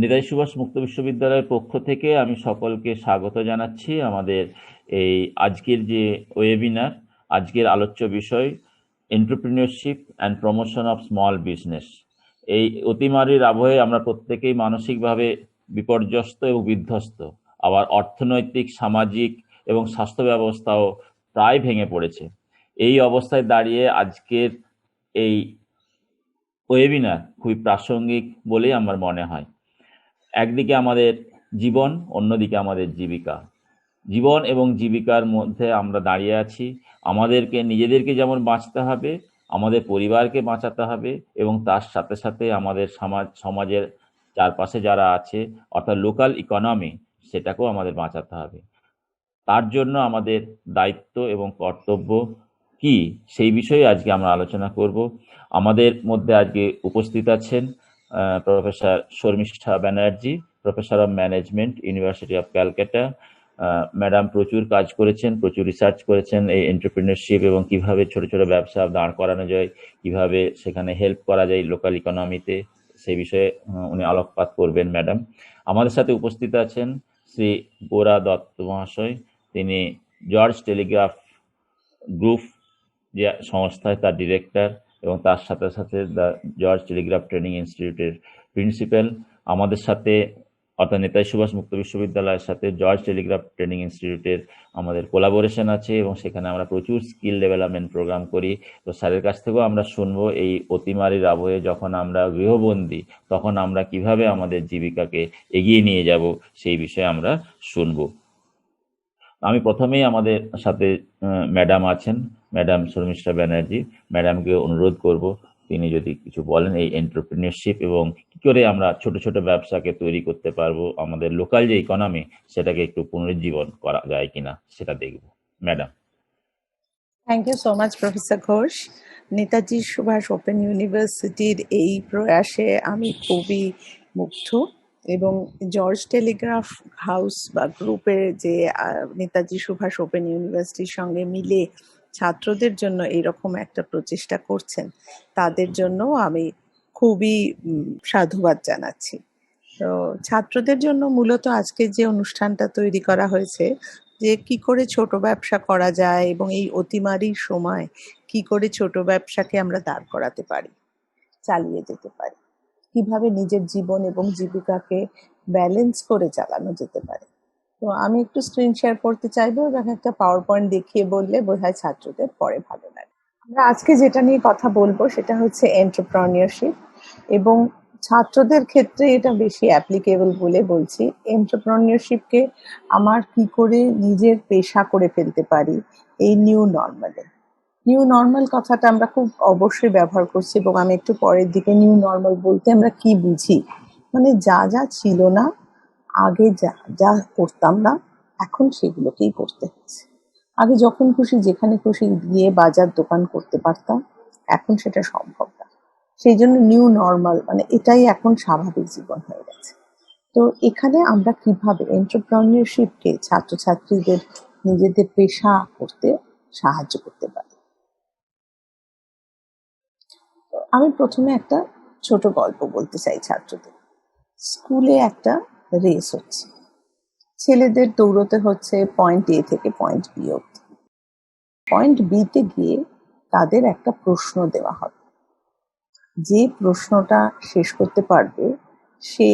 নেতাজি সুভাষ মুক্ত বিশ্ববিদ্যালয়ের পক্ষ থেকে আমি সকলকে স্বাগত জানাচ্ছি আমাদের এই আজকের যে ওয়েবিনার, আজকের আলোচ্য বিষয় entrepreneurship and promotion of small business. এই অতিমারির আবহে আমরা প্রত্যেকেই মানসিকভাবে বিপর্যস্ত এবং বিধ্বস্ত, আবার অর্থনৈতিক, সামাজিক এবং স্বাস্থ্য ব্যবস্থাও প্রায় ভেঙে পড়েছে। এই অবস্থায় দাঁড়িয়ে আজকের এই ওয়েবিনার খুবই প্রাসঙ্গিক বলেই আমার মনে হয়। একদিকে আমাদের জীবন, অন্যদিকে আমাদের জীবিকা। জীবন এবং জীবিকার মধ্যে আমরা দাঁড়িয়ে আছি। আমাদেরকে নিজেদেরকে যেমন বাঁচতে হবে, আমাদের পরিবারকে বাঁচাতে হবে এবং তার সাথে সাথে আমাদের সমাজের চারপাশে যারা আছে অর্থাৎ লোকাল ইকোনমি, সেটাকেও আমাদের বাঁচাতে হবে। তার জন্য আমাদের দায়িত্ব এবং কর্তব্য কি, সেই বিষয়ে আজকে আমরা আলোচনা করব। আমাদের মধ্যে আজকে উপস্থিত আছেন professor Sharmistha Banerjee, professor of management, university of Calcutta. Madam প্রচুর কাজ করেছেন, প্রচুর রিসার্চ করেছেন এই এন্টারপ্রেনিউরশিপ এবং কিভাবে ছোট ছোট ব্যবসা দাঁড় করানো যায়, কিভাবে সেখানে হেল্প করা যায় লোকাল ইকোনমিতে, সেই বিষয়ে উনি আলোকপাত করবেন ম্যাডাম। আমাদের সাথে উপস্থিত আছেন শ্রী গোরা দত্ত মহাশয়। তিনি জর্জ টেলিগ্রাফ গ্রুপ যে সংস্থায় তার ডিরেক্টর এবং তার সাথে সাথে দ্য জর্জ টেলিগ্রাফ ট্রেনিং ইনস্টিটিউটের প্রিন্সিপাল। আমাদের সাথে অর্থাৎ নেতাজি সুভাষ মুক্ত বিশ্ববিদ্যালয়ের সাথে জর্জ টেলিগ্রাফ ট্রেনিং ইনস্টিটিউটের আমাদের কোলাবোরেশন আছে এবং সেখানে আমরা প্রচুর স্কিল ডেভেলপমেন্ট প্রোগ্রাম করি। তো স্যারের কাছ থেকেও আমরা শুনবো এই অতিমারির আবহে যখন আমরা গৃহবন্দী, তখন আমরা কিভাবে আমাদের জীবিকাকে এগিয়ে নিয়ে যাব, সেই বিষয়ে আমরা শুনবো। আমি প্রথমেই আমাদের সাথে ম্যাডাম আছেন, ম্যাডাম শর্মিষ্ঠা ব্যানার্জি। ম্যাডামকে অনুরোধ করব তিনি যদি কিছু বলেন এই এন্টারপ্রেনিউরশিপ এবং কি করে আমরা ছোট ছোট ব্যবসাকে তৈরি করতে পারবো, আমাদের লোকাল যে ইকোনমি সেটাকে একটু পুনরুজ্জীবন করা যায় কিনা সেটা দেখব। Madam. Thank you so much professor Ghosh. Netaji Subhas open ইউনিভার্সিটির এই প্রয়াসে আমি খুবই মুগ্ধ এবং জর্জ টেলিগ্রাফ হাউস বা গ্রুপের যে নেতাজি সুভাষ ওপেন ইউনিভার্সিটির সঙ্গে মিলে ছাত্রদের জন্য এইরকম একটা প্রচেষ্টা করছেন, তাদের জন্য আমি খুবই সাধুবাদ জানাচ্ছি। তো ছাত্রদের জন্য মূলত আজকে যে অনুষ্ঠানটা তৈরি করা হয়েছে, যে কি করে ছোট ব্যবসা করা যায় এবং এই অতিমারির সময় কি করে ছোট ব্যবসাকে আমরা দাঁড় করাতে পারি, চালিয়ে যেতে পারি, কিভাবে নিজের জীবন এবং জীবিকাকে ব্যালেন্স করে চালানো যেতে পারে। তো আমি একটু স্ক্রিন শেয়ার করতে চাইবো এবং একটা পাওয়ার পয়েন্ট দেখিয়ে বললে বোধহয় ছাত্রদের পরে ভালো লাগে। আমরা আজকে যেটা নিয়ে কথা বলবো সেটা হচ্ছে এন্টারপ্রেনিউরশিপ, এবং ছাত্রদের ক্ষেত্রে এটা বেশি অ্যাপ্লিকেবল বলে বলছি। এন্টারপ্রেনিউরশিপকে আমার কি করে নিজের পেশা করে ফেলতে পারি এই নিউ নর্মালে। নিউ নর্মাল কথাটা আমরা খুব অবশ্যই ব্যবহার করছি এবং আমি একটু পরের দিকে নিউ নর্মাল বলতে আমরা কি বুঝি, মানে যা যা ছিল না আগে, যা যা করতাম না এখন সেগুলোকেই করতে হচ্ছে। আগে যখন খুশি যেখানে খুশি গিয়ে বাজার দোকান করতে পারতাম, এখন সেটা সম্ভব না। সেই জন্য নিউ নর্মাল মানে এটাই এখন স্বাভাবিক জীবন হয়ে গেছে। তো এখানে আমরা কিভাবে এন্টারপ্রেনিউরশিপকে ছাত্রছাত্রীদের নিজেদের পেশা করতে সাহায্য করতে পারি। আমি প্রথমে একটা ছোট গল্প বলতে চাই ছাত্রদের। স্কুলে একটা রেস হচ্ছে, ছেলেদের দৌড়তে হচ্ছে পয়েন্ট এ থেকে পয়েন্ট বি অবধি। পয়েন্ট বি তে গিয়ে তাদের একটা প্রশ্ন দেওয়া হবে, যে প্রশ্নটা শেষ করতে পারবে সে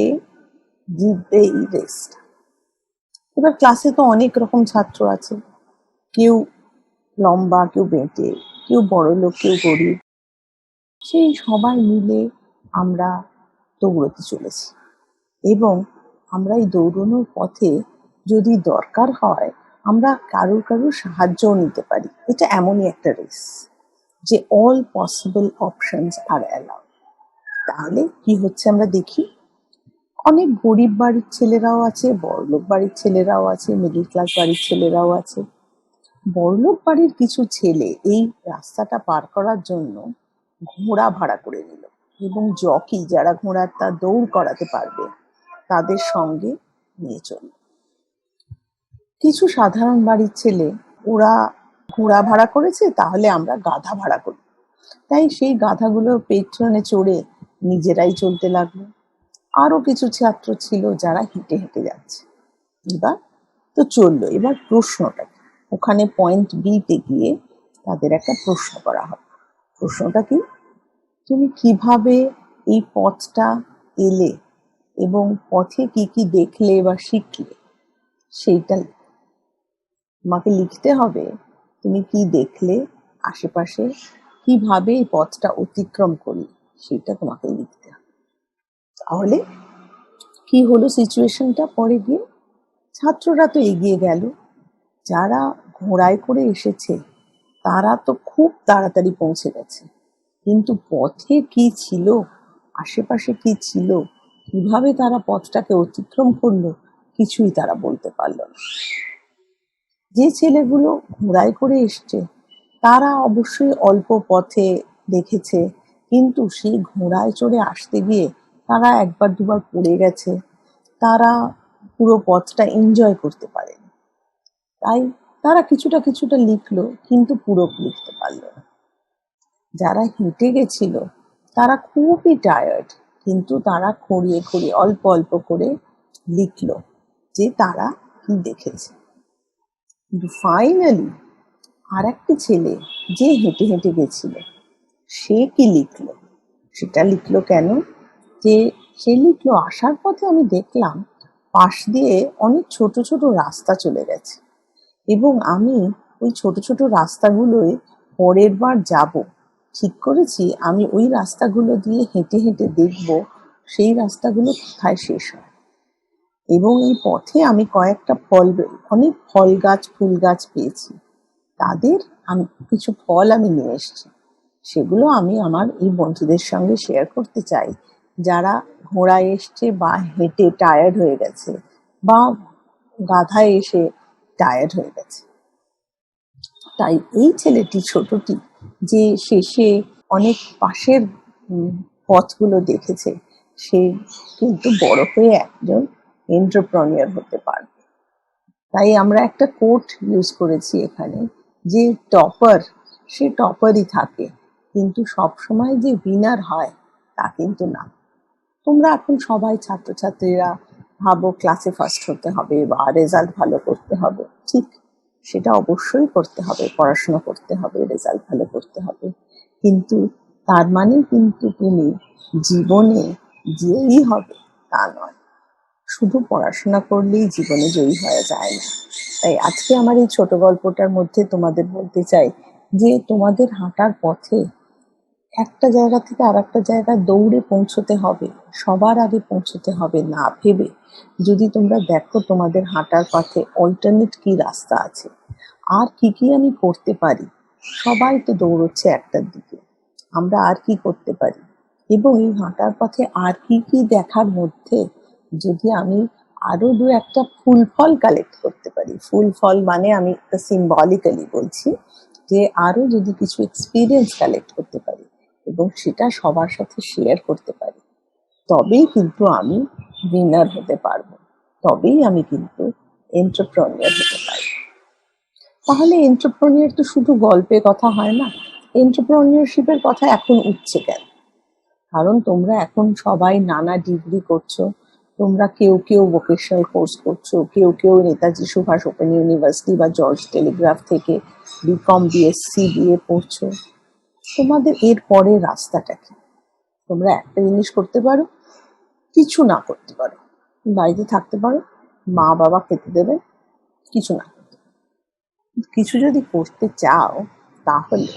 জিতবে এই রেসটা। এবার ক্লাসে তো অনেক রকম ছাত্র আছে, কেউ লম্বা, কেউ বেঁটে, কেউ বড়লোক, কেউ গরিব। সেই সবাই মিলে আমরা দৌড়তে চলেছি এবং আমরা এই দৌড়ানোর পথে যদি দরকার হয় আমরা কারোর সাহায্যও নিতে পারি। এটা এমনই একটা রেস যে অল পসিবল অপশনস আর অ্যালাউড। তাহলে কি হচ্ছে আমরা দেখি, অনেক গরিব বাড়ির ছেলেরাও আছে, বড়লোক বাড়ির ছেলেরাও আছে, মিডল ক্লাস বাড়ির ছেলেরাও আছে। বড়লোক বাড়ির কিছু ছেলে এই রাস্তাটা পার করার জন্য ঘোড়া ভাড়া করে নিল এবং জকি যারা ঘোড়াটা দৌড় করাতে পারবে তাদের সঙ্গে নিয়ে চলল। কিছু সাধারণ বাড়ির ছেলে, ওরা ঘোড়া ভাড়া করেছে, তাহলে আমরা গাধা ভাড়া করি, তাই সেই গাধাগুলো পেছনে চড়ে নিজেরাই চলতে লাগলো। আরো কিছু ছাত্র ছিল যারা হেঁটে হেঁটে যাচ্ছে। এবার তো চললো, এবার প্রশ্নটা কি? ওখানে পয়েন্ট বি তে গিয়ে তাদের একটা প্রশ্ন করা হয়। প্রশ্নটা কি, তুমি কিভাবে এই পথটা এলে এবং পথে কি কি দেখলে বা শিখলে সেইটা তোমাকে লিখতে হবে। তুমি কি দেখলে আশেপাশে, কিভাবে এই পথটা অতিক্রম করলে সেটা তোমাকে লিখতে হবে। তাহলে কি হলো সিচুয়েশনটা, পরে গিয়ে ছাত্ররা তো এগিয়ে গেল, যারা ঘোড়ায় করে এসেছে তারা তো খুব তাড়াতাড়ি পৌঁছে গেছে, কিন্তু পথে কি ছিল, আশেপাশে কি ছিল, কিভাবে তারা পথটাকে অতিক্রম করলো, কিছুই তারা বলতে পারলো না। যে ছেলেগুলো ঘোড়ায় করে এসছে তারা অবশ্যই অল্প পথে দেখেছে, কিন্তু সেই ঘোড়ায় চড়ে আসতে গিয়ে তারা একবার দুবার পড়ে গেছে, তারা পুরো পথটা এনজয় করতে পারেনি। তাই তারা কিছুটা কিছুটা লিখলো, কিন্তু পুরো লিখতে পারলো না। যারা হেঁটে গেছিল তারা খুবই টায়ার্ড, কিন্তু তারা খুঁড়িয়ে খুঁড়িয়ে অল্প অল্প করে লিখলো যে তারা কি দেখেছে। কিন্তু ফাইনালি আর একটা ছেলে যে হেঁটে হেঁটে গেছিল সে কি লিখলো, সেটা লিখলো কেন, যে সে লিখলো, আসার পথে আমি দেখলাম পাশ দিয়ে অনেক ছোট ছোট রাস্তা চলে গেছে এবং আমি ওই ছোট ছোট রাস্তাগুলোয় পরের বার যাব, ঠিক করেছি আমি ওই রাস্তাগুলো দিয়ে হেঁটে হেঁটে দেখব সেই রাস্তাগুলো কোথায় শেষ হয়। এবং এই পথে আমি কয়েকটা অনেক ফল গাছ ফুল গাছ পেয়েছি, তাদের আমি কিছু ফল আমি নিয়ে এসেছি, সেগুলো আমি আমার এই বন্ধুদের সঙ্গে শেয়ার করতে চাই, যারা ঘোড়ায় এসছে বা হেঁটে টায়ার্ড হয়ে গেছে বা গাধায় এসে টায়ার্ড হয়ে গেছে। তাই এই ছেলেটি ছোটটি যে শেষে অনেক পাশের পথগুলো দেখেছে, সে কিন্তু বড় হয়ে একজন এন্টারপ্রেনিউর হতে পারবে। তাই আমরা একটা কোট ইউজ করেছি এখানে, যে টপার সে টপারই থাকে, কিন্তু সবসময় যে উইনার হয় তা কিন্তু না। তোমরা এখন সবাই ছাত্রছাত্রীরা ভাবো ক্লাসে ফার্স্ট হতে হবে বা রেজাল্ট ভালো করতে হবে, ঠিক, সেটা অবশ্যই করতে হবে, পড়াশোনা করতে হবে, রেজাল্ট ভালো করতে হবে, কিন্তু তার মানে কিন্তু তুমি জীবনে জয়ী হবে তা নয়। শুধু পড়াশোনা করলেই জীবনে জয়ী হওয়া যায় না। তাই আজকে আমার এই ছোট গল্পটার মধ্যে তোমাদের বলতে চাই যে তোমাদের হাঁটার পথে একটা জায়গা থেকে আর একটা জায়গায় দৌড়ে পৌঁছতে হবে, সবার আগে পৌঁছতে হবে না ভেবে যদি তোমরা দেখো তোমাদের হাঁটার পথে অল্টারনেট কি রাস্তা আছে, আর কি কি আমি করতে পারি, সবাই তো দৌড়চ্ছে একটার দিকে, আমরা আর কি করতে পারি, এবং এই হাঁটার পথে আর কি কি দেখার মধ্যে যদি আমি আরো দু একটা ফুল ফল কালেক্ট করতে পারি, ফুল ফল মানে আমি একটা সিম্বলিক্যালি বলছি, যে আরো যদি কিছু এক্সপিরিয়েন্স কালেক্ট করতে পারি এবং সেটা সবার সাথে শেয়ার করতে পারি, তবেই কিন্তু আমি উইনার হতে পারবো, তবেই আমি কিন্তু এন্টারপ্রেনিউর হতে পারবো। তাহলে এন্টারপ্রেনিউর তো শুধু গল্পে কথা হয় না, এন্টারপ্রেনিউরশিপের কথা এখন উঠছে কেন? কারণ তোমরা এখন সবাই নানা ডিগ্রি করছো, তোমরা কেউ কেউ ভোকেশনাল কোর্স করছো, কেউ কেউ নেতাজি সুভাষ ওপেন ইউনিভার্সিটি বা জর্জ টেলিগ্রাফ থেকে বিকম বিএসসি বিএ পড়ছো। তোমাদের এর পরে রাস্তাটা কি? তোমরা একটা জিনিস করতে পারো, কিছু না করতে পারো, বাড়িতে থাকতে পারো, মা বাবা খেতে দেবে, কিছু না করতে পারো। কিছু যদি করতে চাও তাহলে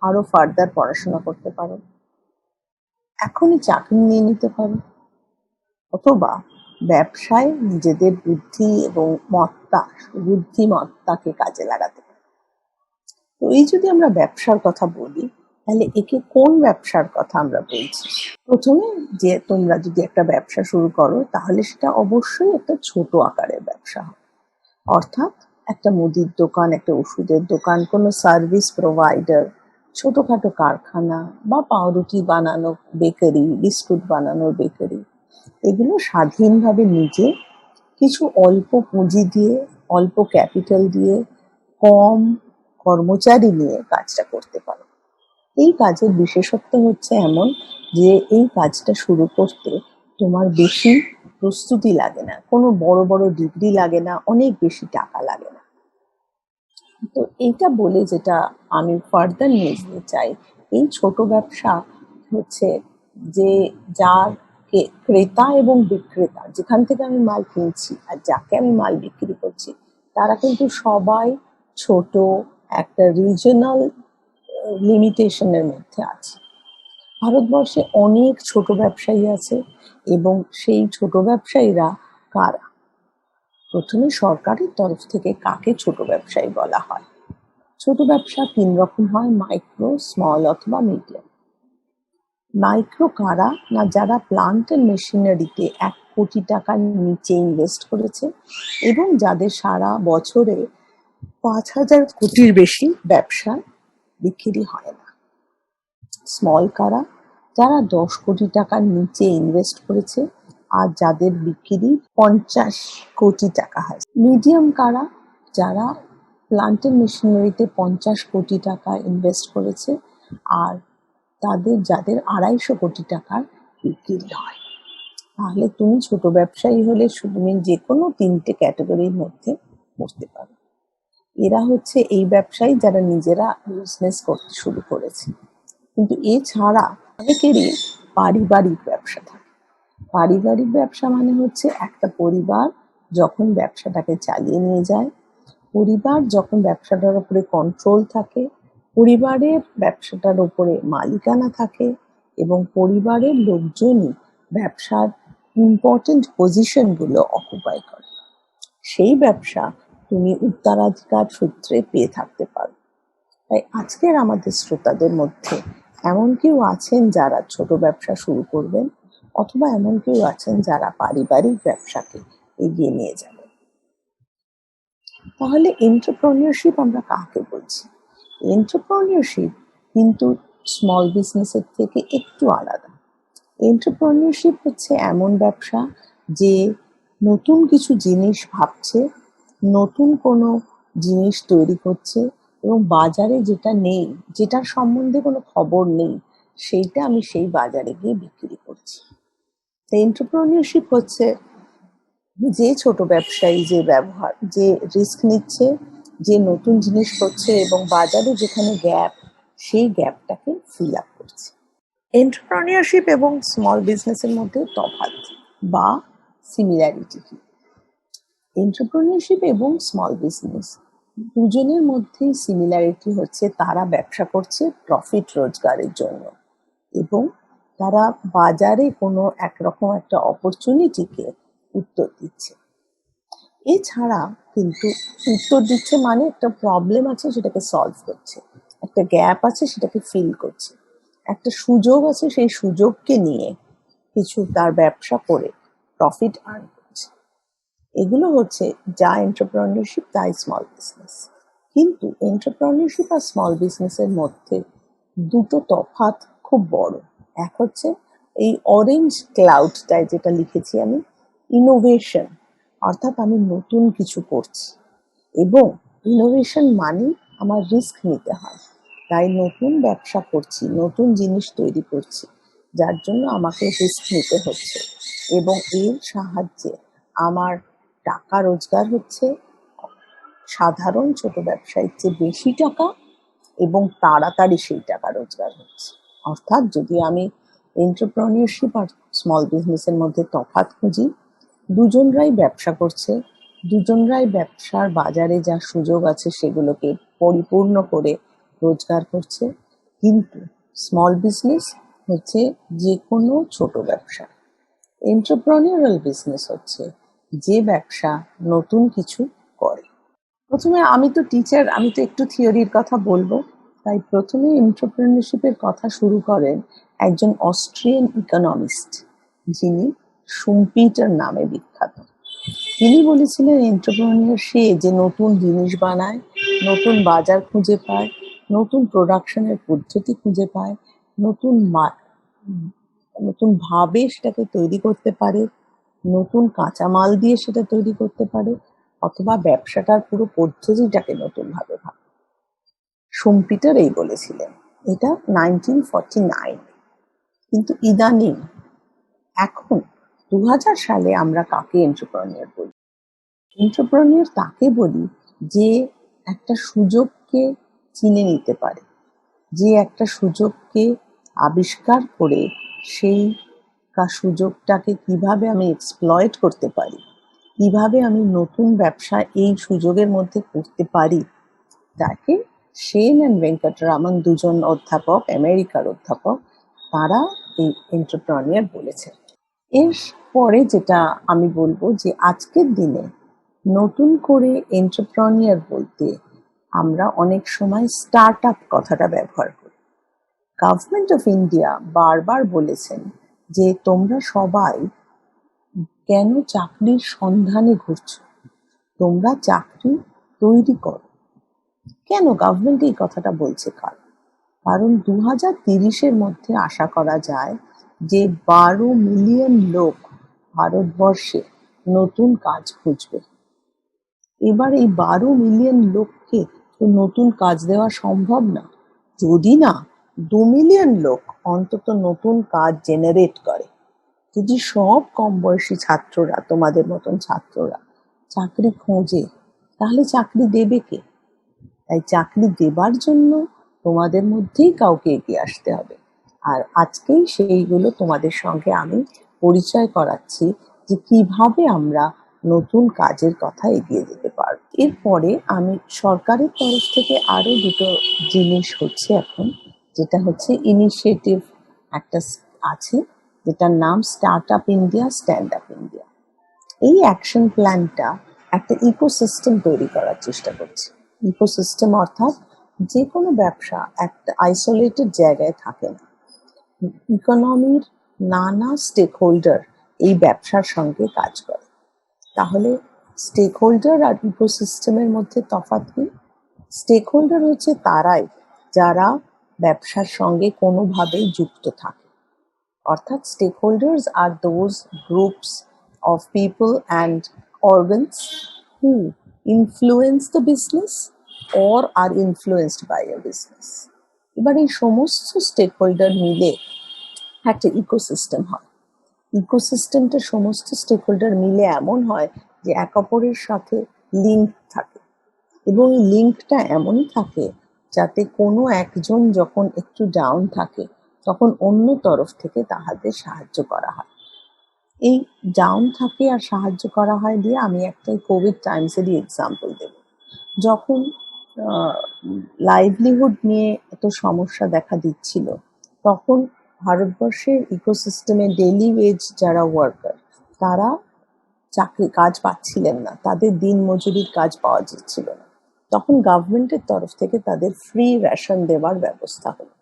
আরো ফার্দার পড়াশোনা করতে পারো, এখনই চাকরি নিয়ে নিতে পারো, অথবা ব্যবসায় নিজেদের বুদ্ধি এবং বুদ্ধিমত্তাকে কাজে লাগাতে পারো। তো এই যদি আমরা ব্যবসার কথা বলি, তাহলে একে কোন ব্যবসার কথা আমরা বলছি? প্রথমে যে তোমরা যদি একটা ব্যবসা শুরু করো তাহলে সেটা অবশ্যই একটা ছোট আকারের ব্যবসা হবে, অর্থাৎ একটা মুদির দোকান, একটা ওষুধের দোকান, কোনো সার্ভিস প্রোভাইডার, ছোটখাটো কারখানা বা পাউরুটি বানানো বেকারি, বিস্কুট বানানোর বেকারি, এগুলো স্বাধীনভাবে নিজে কিছু অল্প পুঁজি দিয়ে, অল্প ক্যাপিটাল দিয়ে, কম কর্মচারী নিয়ে কাজটা করতে পারো। এই কাজের বিশেষত্ব হচ্ছে এমন যে এই কাজটা শুরু করতে তোমার বেশি প্রস্তুতি লাগে না, কোনো বড় বড় ডিগ্রি লাগে না, অনেক বেশি টাকা লাগে না। তো এইটা বলে যেটা আমি ফার্দার নিয়ে যেতে চাই, এই ছোট ব্যবসা হচ্ছে যে যার ক্রেতা এবং বিক্রেতা, যেখান থেকে আমি মাল কিনছি আর যাকে আমি মাল বিক্রি করছি, তারা কিন্তু সবাই ছোট, একটা রিজনাল লিমিটেশনের মধ্যে আছে। ভারতবর্ষে অনেক ছোট ব্যবসায়ী আছে, এবং সেই ছোট ব্যবসায়ীরা কারা? প্রথমে সরকারের তরফ থেকে কাকে ছোট ব্যবসায়ী বলা হয়? ছোট ব্যবসা তিন রকম হয়: মাইক্রো, স্মল অথবা মিডিয়াম। মাইক্রো কারা? না যারা প্লান্ট এন্ড মেশিনারিতে 1 কোটি টাকার নিচে ইনভেস্ট করেছে এবং যাদের সারা বছরে 5,000 কোটির বেশি ব্যবসা বিক্রি হয় না। স্মল কারা? যারা 10 কোটি টাকার নিচে ইনভেস্ট করেছে আর যাদের বিক্রি 50 কোটি টাকা হয়। মিডিয়াম কারা? যারা প্লান্ট এন্ড মেশিনারিতে 50 কোটি টাকা ইনভেস্ট করেছে আর যাদের 250 কোটি টাকার বিক্রি হয়। তাহলে তুমি ছোট ব্যবসায়ী হলে তুমি যে কোনো 3টে ক্যাটাগরির মধ্যে পড়তে পারো। এরা হচ্ছে এই ব্যবসায়ী যারা নিজেরা বিজনেস করতে শুরু করেছে। কিন্তু এছাড়া অনেকেরই পারিবারিক ব্যবসা থাকে। পারিবারিক ব্যবসা মানে হচ্ছে একটা পরিবার যখন ব্যবসাটাকে চালিয়ে নিয়ে যায়, পরিবার যখন ব্যবসাটার উপরে কন্ট্রোল থাকে, পরিবারের ব্যবসাটার উপরে মালিকানা থাকে এবং পরিবারের লোকজনই ব্যবসার ইম্পর্টেন্ট পজিশনগুলো অকুপাই করে, সেই ব্যবসা তুমি উত্তরাধিকার সূত্রে পেয়ে থাকতে পারো। তাই আজকের আমাদের শ্রোতাদের মধ্যে এমন কেউ আছেন যারা ছোট ব্যবসা শুরু করবেন, অথবা এমন কেউ আছেন যারা পারিবারিক ব্যবসাকে এগিয়ে নিয়ে যাবেন। তাহলে এন্টারপ্রেনিউরশিপ আমরা কাকে বলছি? এন্টারপ্রেনিউরশিপ কিন্তু স্মল বিজনেসের থেকে একটু আলাদা। এন্টারপ্রেনিউরশিপ হচ্ছে এমন ব্যবসা যে নতুন কিছু জিনিস ভাবছে, নতুন কোনো জিনিস তৈরি করছে এবং বাজারে যেটা নেই, যেটার সম্বন্ধে কোনো খবর নেই, সেইটা আমি সেই বাজারে গিয়ে বিক্রি করছি। এন্টারপ্রেনিউরশিপ হচ্ছে যে ছোট ব্যবসায়ী যে রিস্ক নিচ্ছে, যে নতুন জিনিস করছে এবং বাজারে যেখানে গ্যাপ, সেই গ্যাপটাকে ফিল আপ করছে। এন্টারপ্রেনিউরশিপ এবং স্মল বিজনেসের মধ্যে তফাৎ বা সিমিলারিটি কি? এন্টারপ্রেনিউরশিপ এবং স্মল বিজনেস দুজনের মধ্যেই সিমিলারিটি হচ্ছে তারা ব্যবসা করছে প্রফিট রোজগারের জন্য এবং তারা বাজারে কোনো একরকম একটা অপরচুনিটিকে উত্তর দিচ্ছে। এছাড়া কিন্তু উত্তর দিচ্ছে মানে একটা প্রবলেম আছে সেটাকে সলভ করছে, একটা গ্যাপ আছে সেটাকে ফিল করছে, একটা সুযোগ আছে সেই সুযোগকে নিয়ে কিছু তার ব্যবসা করে প্রফিট আর্ন করছে। এগুলো হচ্ছে যা এন্টারপ্রেনিউরশিপ, তাই স্মল বিজনেস। কিন্তু এন্টারপ্রেনিউরশিপ আর স্মল বিজনেসের মধ্যে দুটো তফাৎ খুব বড়। এক হচ্ছে এই অরেঞ্জ ক্লাউডটায় যেটা লিখেছি আমি, ইনোভেশন, অর্থাৎ আমি নতুন কিছু করছি এবং ইনোভেশন মানে আমার রিস্ক নিতে হয়। তাই নতুন ব্যবসা করছি, নতুন জিনিস তৈরি করছি, যার জন্য আমাকে রিস্ক নিতে হচ্ছে এবং এর সাহায্যে আমার টাকা রোজগার হচ্ছে সাধারণ ছোট ব্যবসায়ীর চেয়ে বেশি টাকা এবং তাড়াতাড়ি সেই টাকা রোজগার হচ্ছে। অর্থাৎ যদি আমি এন্টারপ্রেনিউরশিপ আর স্মল বিজনেসের মধ্যে তফাৎ খুঁজি, দুজনরাই ব্যবসা করছে, দুজনরাই ব্যবসার বাজারে যা সুযোগ আছে সেগুলোকে পরিপূর্ণ করে রোজগার করছে। কিন্তু স্মল বিজনেস হচ্ছে যে কোনো ছোট ব্যবসা, এন্টারপ্রেনিউরাল বিজনেস হচ্ছে যে ব্যবসা নতুন কিছু করে। প্রথমে আমি তো টিচার, আমি তো একটু থিওরির কথা বলবো, তাই প্রথমে এন্টারপ্রেনিউরশিপের কথা শুরু করেন একজন অস্ট্রিয়ান ইকোনমিস্ট, যিনি শুম্পিটার নামে বিখ্যাত। তিনি বলেছিলেন এন্টারপ্রেনিউর সে যে নতুন জিনিস বানায়, নতুন বাজার খুঁজে পায়, নতুন প্রোডাকশনের পদ্ধতি খুঁজে পায়, নতুন ভাবে সেটাকে তৈরি করতে পারে, নতুন কাঁচামাল দিয়ে সেটা তৈরি করতে পারে, অথবা ব্যবসাটার পুরো পদ্ধতিটাকে নতুন ভাবে ভাবে। শুম্পিটার এই বলেছিলেন, এটা 1949। কিন্তু ইদানিং এখন 2000 সালে আমরা কাকে এন্টারপ্রেনিউর বলি? এন্টারপ্রেনিউর তাকে বলি যে একটা সুযোগকে চিনে নিতে পারে, যে একটা সুযোগকে আবিষ্কার করে সেই সুযোগটাকে কিভাবে আমি এক্সপ্লয়েট করতে পারি, কিভাবে আমি নতুন ব্যবসা এই সুযোগের মধ্যে করতে পারি, তাকে সেন অ্যান্ড ভেঙ্কটরামন, দুজন অধ্যাপক, আমেরিকার অধ্যাপক, তারা এই এন্টারপ্রেনিউর বলেছেন। এর পরে যেটা আমি বলবো যে আজকের দিনে নতুন করে এন্টারপ্রেনিউর বলতে আমরা অনেক সময় স্টার্ট আপ কথাটা ব্যবহার করি। গভর্নমেন্ট অফ ইন্ডিয়া বারবার বলেছেন যে তোমরা সবাই কেন চাকরির সন্ধানে ঘুরছো, তোমরা চাকরি তৈরি করো। কেন গভর্নমেন্ট এই কথাটা বলছে? কারণ 2030-এর মধ্যে আশা করা যায় যে 12 মিলিয়ন লোক ভারতবর্ষে নতুন কাজ খুঁজবে। এবার এই 12 মিলিয়ন লোককে তো নতুন কাজ দেওয়া সম্ভব না, যদি না 2 মিলিয়ন লোক অন্তত নতুন কাজ জেনারেট করে। যদি সব কম বয়সী ছাত্ররা, তোমাদের মতন ছাত্ররা চাকরি খোঁজে, তাহলে চাকরি দেবে কে? তাই চাকরি দেবার জন্য তোমাদের মধ্যেই কাউকে এগিয়ে আসতে হবে। আর আজকেই সেইগুলো তোমাদের সঙ্গে আমি পরিচয় করাচ্ছি যে কিভাবে আমরা নতুন কাজের কথা এগিয়ে যেতে পারব। এরপরে আমি সরকারের তরফ থেকে আরো দুটো জিনিস হচ্ছে এখন, যেটা হচ্ছে ইনিশিয়েটিভ একটা আছে, যেটার নাম start up India, stand up India. এই অ্যাকশন প্ল্যানটা একটা ইকোসিস্টেম তৈরি করার চেষ্টা করছে। ইকোসিস্টেম অর্থাৎ যে কোনো ব্যবসা একটা আইসোলেটেড জায়গায় থাকে না। ইকোনমির নানা স্টেক হোল্ডার এই ব্যবসার সঙ্গে কাজ করে। তাহলে স্টেক হোল্ডার আর ইকোসিস্টেমের মধ্যে তফাৎ কি? স্টেক হোল্ডার হচ্ছে তারাই যারা ব্যবসার সঙ্গে কোনোভাবেই যুক্ত থাকে, অর্থাৎ stakeholders are those groups of people and organs who influence the business or are influenced by a business. এবার এই সমস্ত স্টেক হোল্ডার মিলে একটা ইকোসিস্টেম হয়। ইকোসিস্টেমটা সমস্ত স্টেক হোল্ডার মিলে এমন হয় যে এক অপরের সাথে লিঙ্ক থাকে, এবং এই লিঙ্কটা এমনই থাকে যাতে কোনো একজন যখন একটু ডাউন থাকে তখন অন্য তরফ থেকে তাহাদের সাহায্য করা হয়। এই ডাউন থাকে আর সাহায্য করা হয় দিয়ে আমি একটা কোভিড টাইমসেরই এক্সাম্পল দেব। যখন লাইভলিহুড নিয়ে এত সমস্যা দেখা দিচ্ছিল, তখন ভারতবর্ষের ইকোসিস্টেমে ডেইলি ওয়েজ যারা ওয়ার্কার, তারা কাজ পাচ্ছিলেন না, তাদের দিন মজুরির কাজ পাওয়া যাচ্ছিল না। তখন গভর্নমেন্টের তরফ থেকে তাদের ফ্রি রেশন দেওয়ার ব্যবস্থা হলো।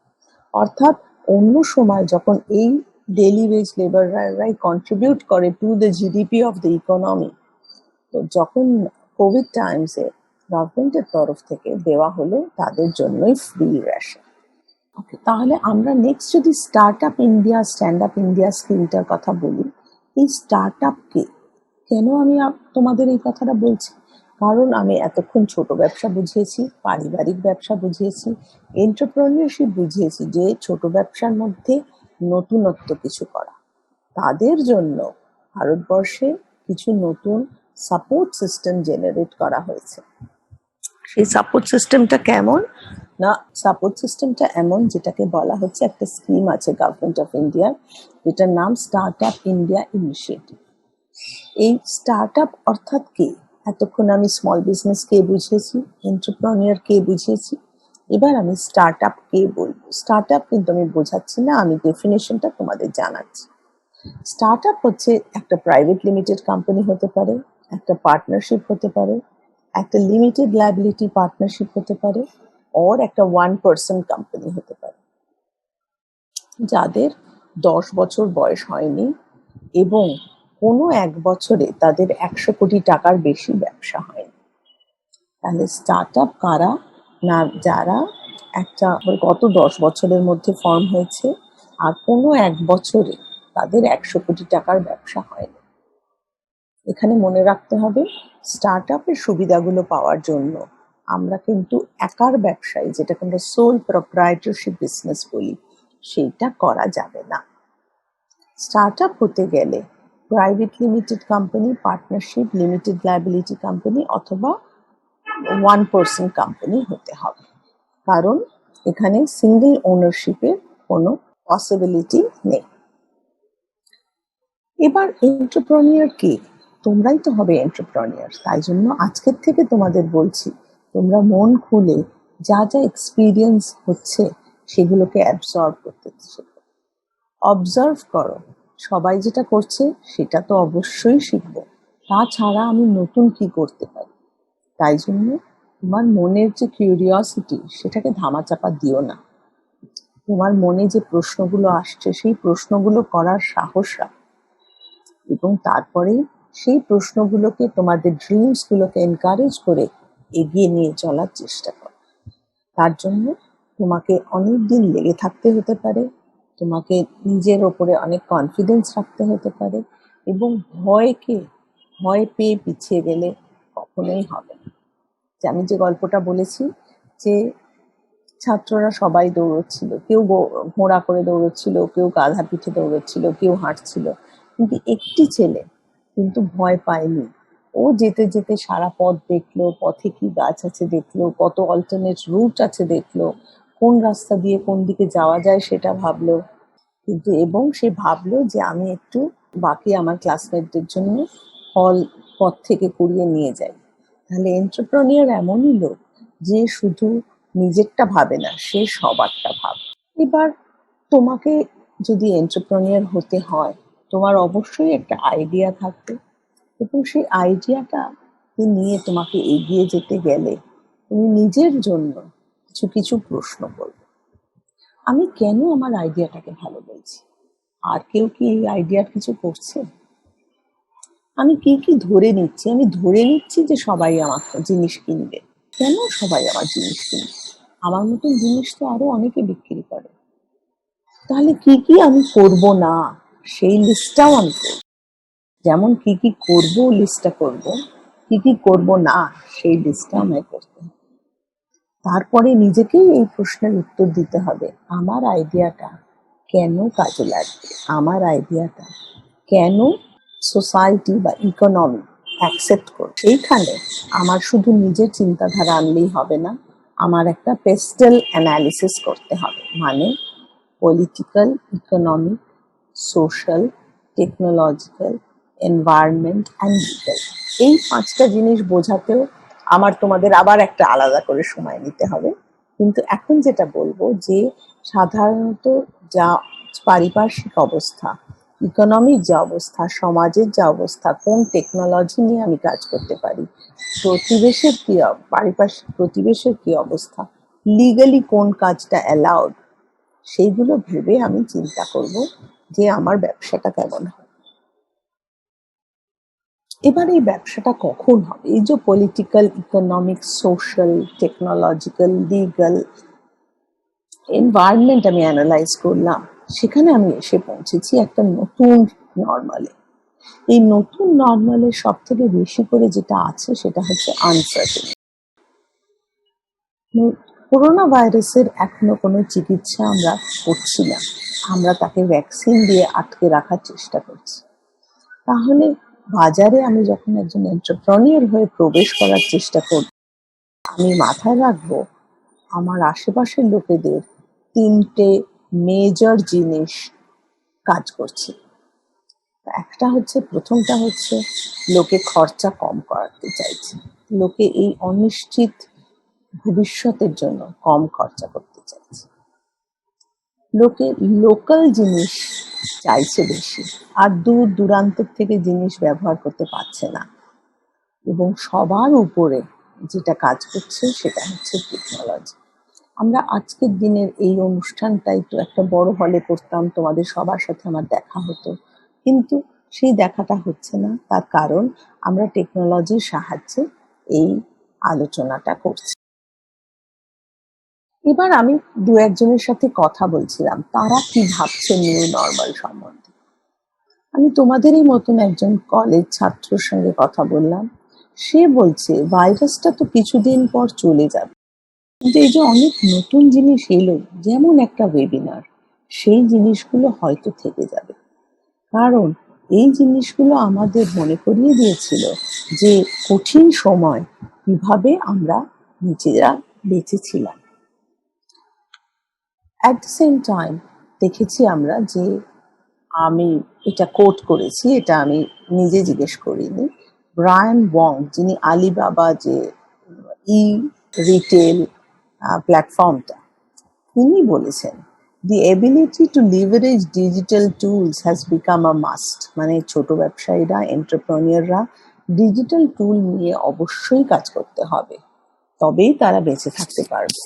অর্থাৎ অন্য সময় যখন এই ডেইলি ওয়েজ লেবাররাই কন্ট্রিবিউট করে to the GDP of the economy, তো যখন কোভিড টাইমসে গভর্নমেন্টের তরফ থেকে দেওয়া হলো তাদের জন্যই ফ্রি রেশন। ওকে, তাহলে আমরা নেক্সট যদি start up India, stand up India স্কিমটার কথা বলি, এই স্টার্ট আপকে কেন আমি তোমাদের এই কথাটা বলছি? কারণ আমি এতক্ষণ ছোট ব্যবসা বুঝিয়েছি, পারিবারিক ব্যবসা বুঝিয়েছি, এন্টারপ্রেনিউরশিপ বুঝিয়েছি, যে ছোট ব্যবসার মধ্যে নতুনত্ব কিছু করা। তাদের জন্য ভারতবর্ষে কিছু নতুন সাপোর্ট সিস্টেম জেনারেট করা হয়েছে। সেই সাপোর্ট সিস্টেমটা কেমন না, সাপোর্ট সিস্টেমটা এমন যেটাকে বলা হচ্ছে, একটা স্কিম আছে গভর্নমেন্ট অফ ইন্ডিয়ার, যেটার নাম স্টার্ট আপ ইন্ডিয়া ইনিশিয়েটিভ। এই স্টার্ট আপ অর্থাৎ কি? এতক্ষণ আমি স্মল বিজনেস কে বুঝিয়েছি, এন্টারপ্রেনিউর কে বুঝিয়েছি, এবার আমি স্টার্ট আপ কে বলবো। স্টার্ট আপ কিন্তু আমি বোঝাচ্ছি না, আমি ডেফিনেশনটা তোমাদের জানাচ্ছি। স্টার্ট আপ হচ্ছে একটা প্রাইভেট লিমিটেড কোম্পানি হতে পারে, একটা পার্টনারশিপ হতে পারে, একটা লিমিটেড লায়াবিলিটি পার্টনারশিপ হতে পারে, ওর একটা 1 person কোম্পানি হতে পারে, যাদের 10 বছর বয়স হয়নি এবং কোনো এক বছরে তাদের 100 কোটি টাকার বেশি ব্যবসা হয়নি। তাহলে স্টার্ট আপ কারা না? যারা একটা গত 10 বছরের মধ্যে ফর্ম হয়েছে আর কোনো এক বছরে তাদের 100 কোটি টাকার ব্যবসা হয়নি। এখানে মনে রাখতে হবে, স্টার্ট আপের সুবিধাগুলো পাওয়ার জন্য আমরা কিন্তু একার ব্যবসায়ী, যেটাকে আমরা সোল প্রপ্রাইটরশিপ বিজনেস বলি, সেইটা করা যাবে না। স্টার্ট আপ হতে গেলে private limited company, partnership, limited liability company অথবা ওয়ান পার্সন কোম্পানি হতে হবে, কারণ এখানে সিঙ্গেল ওনারশিপের কোনো পসিবিলিটি নেই। এবার এন্টারপ্রেনিউর কে? তোমরাই তো হবে এন্টারপ্রেনিউর। তাই জন্য আজকের থেকে তোমাদের বলছি, তোমরা মন খুলে যা যা এক্সপিরিয়েন্স হচ্ছে সেগুলোকে অ্যাবসর্ব করতে শেখো, অবজার্ভ করো। সবাই যেটা করছে সেটা তো অবশ্যই শিখবো, তাছাড়া আমি নতুন কি করতে পারি। তাই জন্য তোমার মনের যে কিউরিওসিটি সেটাকে ধামাচাপা দিও না। তোমার মনে যে প্রশ্নগুলো আসছে সেই প্রশ্নগুলো করার সাহস রাখো, এবং তারপরে সেই প্রশ্নগুলোকে, তোমাদের ড্রিমস গুলোকে এনকারেজ করে এগিয়ে নিয়ে চলার চেষ্টা করো। তার জন্য তোমাকে অনেক দিন লেগে থাকতে হতে পারে, তোমাকে নিজের ওপরে অনেক কনফিডেন্স রাখতে হতে পারে, এবং ভয় পেয়ে পিছিয়ে গেলে কখনোই হবে না। যে আমি যে গল্পটা বলেছি, যে ছাত্ররা সবাই দৌড়চ্ছিল, কেউ ঘোড়া করে দৌড়চ্ছিল, কেউ গাধা পিঠে দৌড়চ্ছিল, কেউ হাঁটছিল, কিন্তু একটি ছেলে কিন্তু ভয় পায়নি। ও যেতে যেতে সারা পথ দেখলো, পথে কি গাছ আছে দেখলো, কত অল্টারনেট রুট আছে দেখলো, কোন রাস্তা দিয়ে কোন দিকে যাওয়া যায় সেটা ভাবলো, কিন্তু এবং সে ভাবলো যে আমি একটু বাকি আমার ক্লাসমেটদের জন্য পথ থেকে কুড়িয়ে নিয়ে যাই। তাহলে এন্টারপ্রেনিউর এমনই লোক যে শুধু নিজেরটা ভাবে না, সে সবারটা ভাবে। এবার তোমাকে যদি এন্টারপ্রেনিউর হতে হয়, তোমার অবশ্যই একটা আইডিয়া থাকবে, এবং সেই আইডিয়াটা নিয়ে তোমাকে এগিয়ে যেতে গেলে তুমি নিজের জন্য কিছু কিছু প্রশ্ন করবে। আমি কেন আমার আইডিয়াটাকে ভালো বলছি? আর কেউ কি এই আইডিয়ার কিছু করছে? আমি কি ধরে নিচ্ছি? আমি ধরে নিচ্ছি যে সবাই আমার জিনিস কিনবে। কেন সবাই আমার জিনিস কিনবে? আমার মতন জিনিস তো আরো অনেকে বিক্রি করে। তাহলে কি আমি করব না, সেই লিস্টটাও আমি করব। যেমন কি করব লিস্টটা করব, কি করব না সেই লিস্টটা আমায় করতে হবে। তারপরে নিজেকেই এই প্রশ্নের উত্তর দিতে হবে, আমার আইডিয়াটা কেন কাজে লাগবে, আমার আইডিয়াটা কেন সোসাইটি বা ইকোনমি অ্যাকসেপ্ট করবে। এইখানে আমার শুধু নিজের চিন্তাধারা আনলেই হবে না, আমার একটা পেস্টেল অ্যানালিসিস করতে হবে, মানে political, economic, social, technological, environment and legal. এই পাঁচটা জিনিস বোঝাতেও আমার তোমাদের আবার একটা আলাদা করে সময় নিতে হবে। কিন্তু এখন যেটা বলবো, যে সাধারণত যা পারিপার্শ্বিক অবস্থা, ইকোনমিক যে অবস্থা, সমাজের যে অবস্থা, কোন টেকনোলজি নিয়ে আমি কাজ করতে পারি, প্রতিবেশের কি, পারিপার্শ্বিক প্রতিবেশের কি অবস্থা, লিগালি কোন কাজটা অ্যালাউড, সেইগুলো ভেবে আমি চিন্তা করব যে আমার ব্যবসাটা কেমন হবে। এবার এই ব্যবসাটা কখন হবে? এই যে political, economic, social, technological, legal, environment আমি অ্যানালাইজ করলাম, সেখানে আমি এসে পৌঁছেছি একটা নতুন নর্মালে। এই নতুন নর্মালের সব থেকে বেশি করে যেটা আছে সেটা হচ্ছে আনসার্টেনিটি। করোনা ভাইরাসের এখনো কোনো চিকিৎসা আমরা করছি না, আমরা তাকে ভ্যাকসিন দিয়ে আটকে রাখার চেষ্টা করছি। তাহলে বাজারে আমি যখন একজন এন্টারপ্রেনিউর হয়ে প্রবেশ করার চেষ্টা করব, আমি মাথায় রাখবো আমার আশেপাশের লোকেদের তিনটে মেজর জিনিস কাজ করছে। প্রথমটা হচ্ছে লোকে খরচা কম করাতে চাইছে, লোকে এই অনিশ্চিত ভবিষ্যতের জন্য কম খরচা করতে চাইছে, লোকে লোকাল জিনিস চাইছে বেশি, আর দূর দূরান্তের থেকে জিনিস ব্যবহার করতে পারছে না। এবং সবার উপরে যেটা কাজ করছে সেটা হচ্ছে টেকনোলজি। আমরা আজকের দিনের এই অনুষ্ঠানটাই তো একটা বড় হলে করতাম, তোমাদের সবার সাথে আমার দেখা হতো, কিন্তু সেই দেখাটা হচ্ছে না। তার কারণ আমরা টেকনোলজির সাহায্যে এই আলোচনাটা করছি। এবার আমি দু একজনের সাথে কথা বলছিলাম, তারা কি ভাবছে নিউ নর্মাল সম্বন্ধে। আমি তোমাদেরই মতন একজন কলেজ ছাত্রর সঙ্গে কথা বললাম, সে বলছে ভাইরাসটা তো কিছুদিন পর চলে যাবে, কিন্তু এই যে অনেক নতুন জিনিস এলো, যেমন একটা ওয়েবিনার, সেই জিনিসগুলো হয়তো থেকে যাবে। কারণ এই জিনিসগুলো আমাদের মনে করিয়ে দিয়েছিল যে কঠিন সময় কিভাবে আমরা নিজেরা বেঁচেছিলাম। অ্যাট দ্য সেম টাইম দেখেছি আমরা যে, আমি এটা কোট করেছি, এটা আমি নিজে জিজ্ঞেস করিনি, ব্রায়ান ওয়ং, যিনি আলিবাবা যে ই রিটেল প্ল্যাটফর্মটা, তিনি বলেছেন, the ability to leverage digital tools has become a must. মানে ছোট ব্যবসায়ীরা, এন্টারপ্রেনিয়ররা ডিজিটাল টুল নিয়ে অবশ্যই কাজ করতে হবে, তবেই তারা বেঁচে থাকতে পারবে।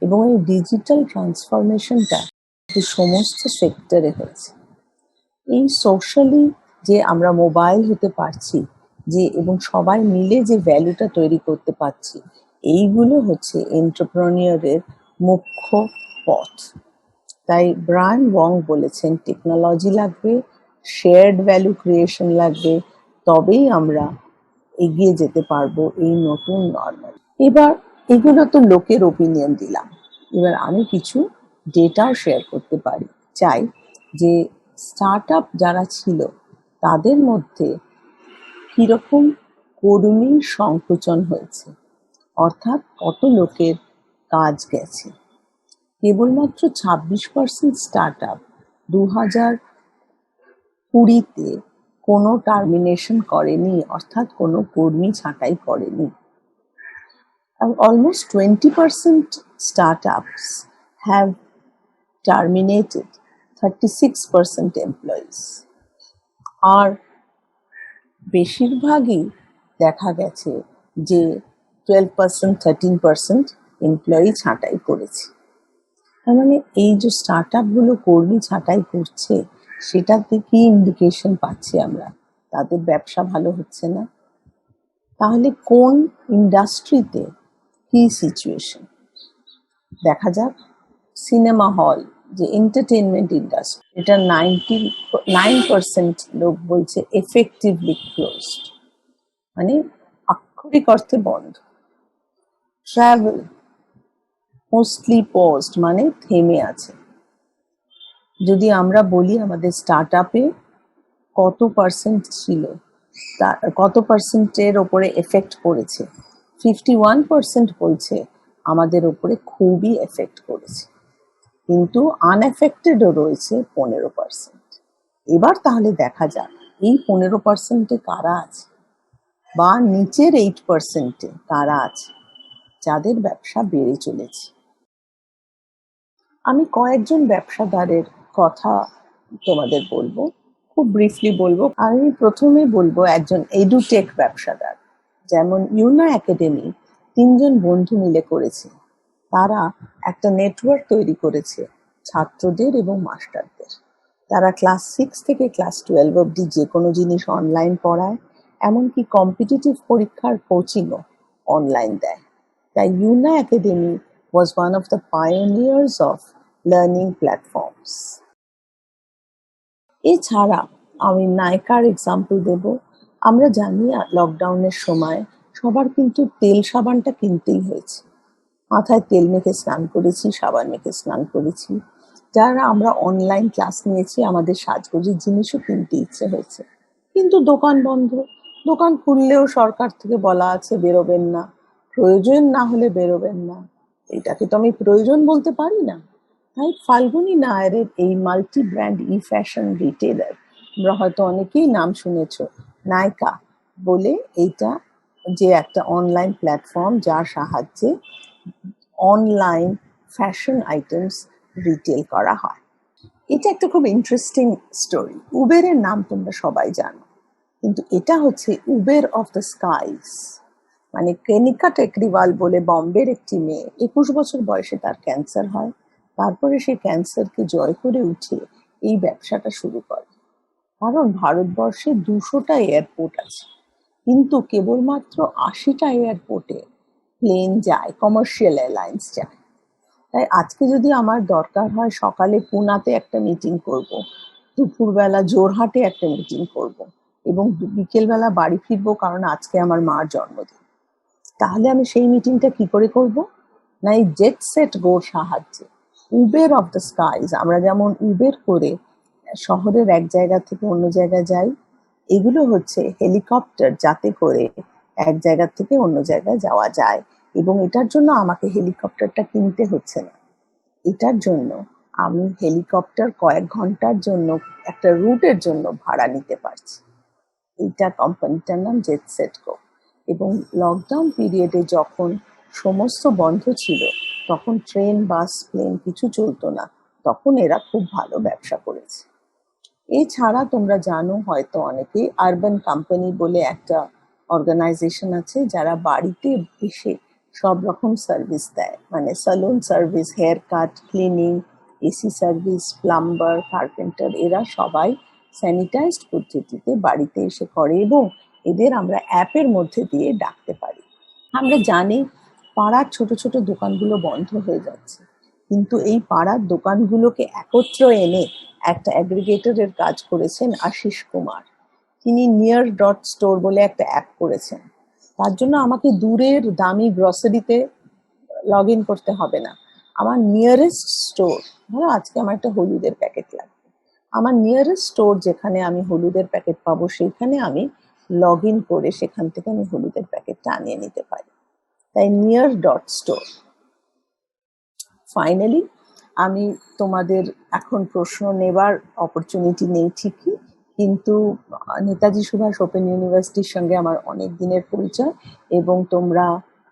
এবং এই ডিজিটাল ট্রান্সফরমেশনটা সমস্ত সেক্টরে হয়েছে। এই সোশ্যালি যে আমরা মোবাইল হতে পারছি, যে এবং সবাই মিলে যে ভ্যালুটা তৈরি করতে পারছি, এইগুলো হচ্ছে এন্টারপ্রেনিয়রের মুখ্য পথ। তাই ব্রায়ান ওয়ং বলেছেন, টেকনোলজি লাগবে, শেয়ার্ড ভ্যালু ক্রিয়েশন লাগবে, তবেই আমরা এগিয়ে যেতে পারবো এই নতুন নর্মাল। এবার এগুলো তো লোকের ওপিনিয়ন দিলাম, এবার আমি কিছু ডেটাও শেয়ার করতে চাই যে স্টার্ট আপ যারা ছিল তাদের মধ্যে কিরকম কর্মীর সংকোচন হয়েছে, অর্থাৎ কত লোকের কাজ গেছে। কেবলমাত্র 26% স্টার্ট আপ 2020-তে কোনো টার্মিনেশন করেনি, অর্থাৎ কোনো কর্মী ছাঁটাই করেনি। Almost 20% startups have terminated 36% employees. আর বেশিরভাগই দেখা গেছে যে 12%-13% এমপ্লয়ি ছাঁটাই করেছে। তার মানে এই যে স্টার্ট আপগুলো কর্মী ছাঁটাই করছে, সেটাতে কি ইন্ডিকেশন পাচ্ছি আমরা? তাদের ব্যবসা ভালো হচ্ছে না। তাহলে কোন ইন্ডাস্ট্রিতে কি সিচুয়েশন? দেখা যাক। সিনেমা হল, যে এন্টারটেনমেন্ট ইন্ডাস্ট্রি, এটা 99% লোক বলছে এফেক্টিভলি ক্লোজড, মানে আক্ষরিক অর্থে বন্ধ। ট্রাভেল মোস্টলি পজড, মানে থেমে আছে। যদি আমরা বলি আমাদের স্টার্ট আপে কত পার্সেন্ট ছিল, কত পার্সেন্টের ওপরে এফেক্ট পড়েছে, 51% বলছে আমাদের ওপরে খুবই এফেক্ট করেছে, কিন্তু আনএফেক্টেডও রয়েছে 15%। এবার তাহলে দেখা যাক এই 15%-এ কারা আছে, বা নিচের 8%-এ কারা আছে যাদের ব্যবসা বেড়ে চলেছে। আমি কয়েকজন ব্যবসাদারের কথা তোমাদের বলবো, খুব ব্রিফলি বলবো। আমি প্রথমে বলবো একজন এডুটেক ব্যবসাদার, যেমন ইউনা একাডেমি 3জন বন্ধু মিলে করেছে। তারা একটা নেটওয়ার্ক তৈরি করেছে ছাত্রদের এবং মাস্টারদের। তারা ক্লাস 6 থেকে ক্লাস 12 অবধি যে কোনো জিনিস অনলাইন পড়ায়, এমনকি কম্পিটিটিভ পরীক্ষার কোচিংও অনলাইন দেয়। তাই ইউনা academy was one of the pioneers of learning platforms. এছাড়া আমি নাইকার এক্সাম্পল দেব। আমরা জানি লকডাউনের সময় সবার কিন্তু তেল সাবানটা কিনতেই হয়েছে। মাথায় তেল মেখে স্নান করেছি, সাবান মেখে স্নান করেছি। যারা আমরা অনলাইন ক্লাস নিয়েছি, আমাদের সাজগোজের জিনিসও কিনতে ইচ্ছে হয়েছে, কিন্তু দোকান বন্ধ। দোকান খুললেও সরকার থেকে বলা আছে বেরোবেন না, প্রয়োজন না হলে বেরোবেন না। এটাকে তো আমি প্রয়োজন বলতে পারি না। তাই ফাল্গুনী নায়ারের এই মাল্টি ব্র্যান্ড ই ফ্যাশন রিটেলার, আমরা হয়তো অনেকেই নাম শুনেছ, নাইকা বলে, এইটা যে একটা অনলাইন প্ল্যাটফর্ম যার সাহায্যে অনলাইন ফ্যাশন আইটেমস রিটেল করা হয়। এটা একটা খুব ইন্টারেস্টিং স্টোরি। উবেরের নাম তোমরা সবাই জানো, কিন্তু এটা হচ্ছে উবের অফ দ্য স্কাইস। মানে কেনিকা টেকরিওয়াল বলে বম্বের একটি মেয়ে, 21 বছর বয়সে তার ক্যান্সার হয়। তারপরে সে ক্যান্সারকে জয় করে উঠে এই ব্যবসাটা শুরু করে। কারণ ভারতবর্ষে 200টা এয়ারপোর্ট আছে, কিন্তু কেবলমাত্র 80টা এয়ারপোর্টে প্লেন যায়, কমার্শিয়াল এয়ারলাইন্স যায়। তাই আজকে যদি আমার দরকার হয় সকালে পুনাতে একটা মিটিং করব, দুপুরবেলা জোরহাটে একটা মিটিং করব, এবং বিকেলবেলা বাড়ি ফিরবো কারণ আজকে আমার মার জন্মদিন, তাহলে আমি সেই মিটিংটা কি করে করব? না এই জেট সেট গোর সাহায্যে, উবের অফ দ্য স্কাইজ। আমরা যেমন উবের করে শহরের এক জায়গা থেকে অন্য জায়গায় যাই, এগুলো হচ্ছে হেলিকপ্টার, যাতে করে এক জায়গা থেকে অন্য জায়গায় যাওয়া যায়, এবং এটার জন্য আমাকে হেলিকপ্টারটা কিনতে হচ্ছে না। এটার জন্য আমি হেলিকপ্টার কয়েক ঘন্টার জন্য একটা রুটের জন্য ভাড়া নিতে পারছি। এইটা কোম্পানিটার নাম জেটসেটকো। এবং লকডাউন পিরিয়ডে যখন সমস্ত বন্ধ ছিল, তখন ট্রেন, বাস, প্লেন কিছু চলতো না, তখন এরা খুব ভালো ব্যবসা করেছে। এছাড়া তোমরা জানো হয়তো অনেকেই, আরবান কোম্পানি বলে একটা অর্গানাইজেশন আছে, যারা বাড়িতে এসে সব রকম সার্ভিস দেয়, মানে salon service, haircut, cleaning, AC service, plumber, carpenter, এরা সবাই স্যানিটাইজড পদ্ধতিতে বাড়িতে এসে করে, এবং এদের আমরা অ্যাপের মধ্যে দিয়ে ডাকতে পারি। আমরা জানি পাড়ার ছোট ছোট দোকানগুলো বন্ধ হয়ে যাচ্ছে, কিন্তু এই পাড়ার দোকানগুলোকে একত্র এনে একটা অ্যাগ্রিগেটরের কাজ করেছেন আশিস কুমার। তিনি নিয়ার ডট স্টোর বলে একটা অ্যাপ করেছেন। তার জন্য আমাকে দূরের দামি গ্রসারিতে লগ ইন করতে হবে না। আমার নিয়ারেস্ট স্টোর, ধরো আজকে আমার একটা হলুদের প্যাকেট লাগবে, আমার নিয়ারেস্ট স্টোর যেখানে আমি হলুদের প্যাকেট পাবো, সেইখানে আমি লগ ইন করে সেখান থেকে আমি হলুদের প্যাকেটটা আনিয়ে নিতে পারি। তাই নিয়ার ডট স্টোর। ফাইনালি, আমি তোমাদের এখন প্রশ্ন নেবার অপরচুনিটি নেই ঠিকই, কিন্তু নেতাজি সুভাষ ওপেন ইউনিভার্সিটির সঙ্গে আমার অনেক দিনের পরিচয়, এবং তোমরা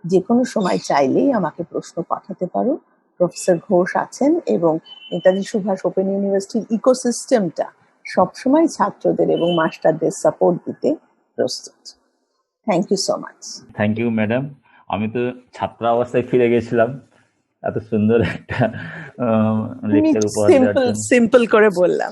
যে কোনো সময় চাইলেই আমাকে প্রশ্ন পাঠাতে পারো। প্রফেসর ঘোষ আছেন, এবং নেতাজি সুভাষ ওপেন ইউনিভার্সিটির ইকোসিস্টেমটা সবসময় ছাত্রদের এবং মাস্টারদের সাপোর্ট দিতে প্রস্তুত। Thank you so much. Thank you madam. আমি তো ছাত্র অবস্থায় ফিরে গেছিলাম এত সুন্দর একটা লেকচার উপহার দেওয়ার জন্য। সিম্পল করে বললাম।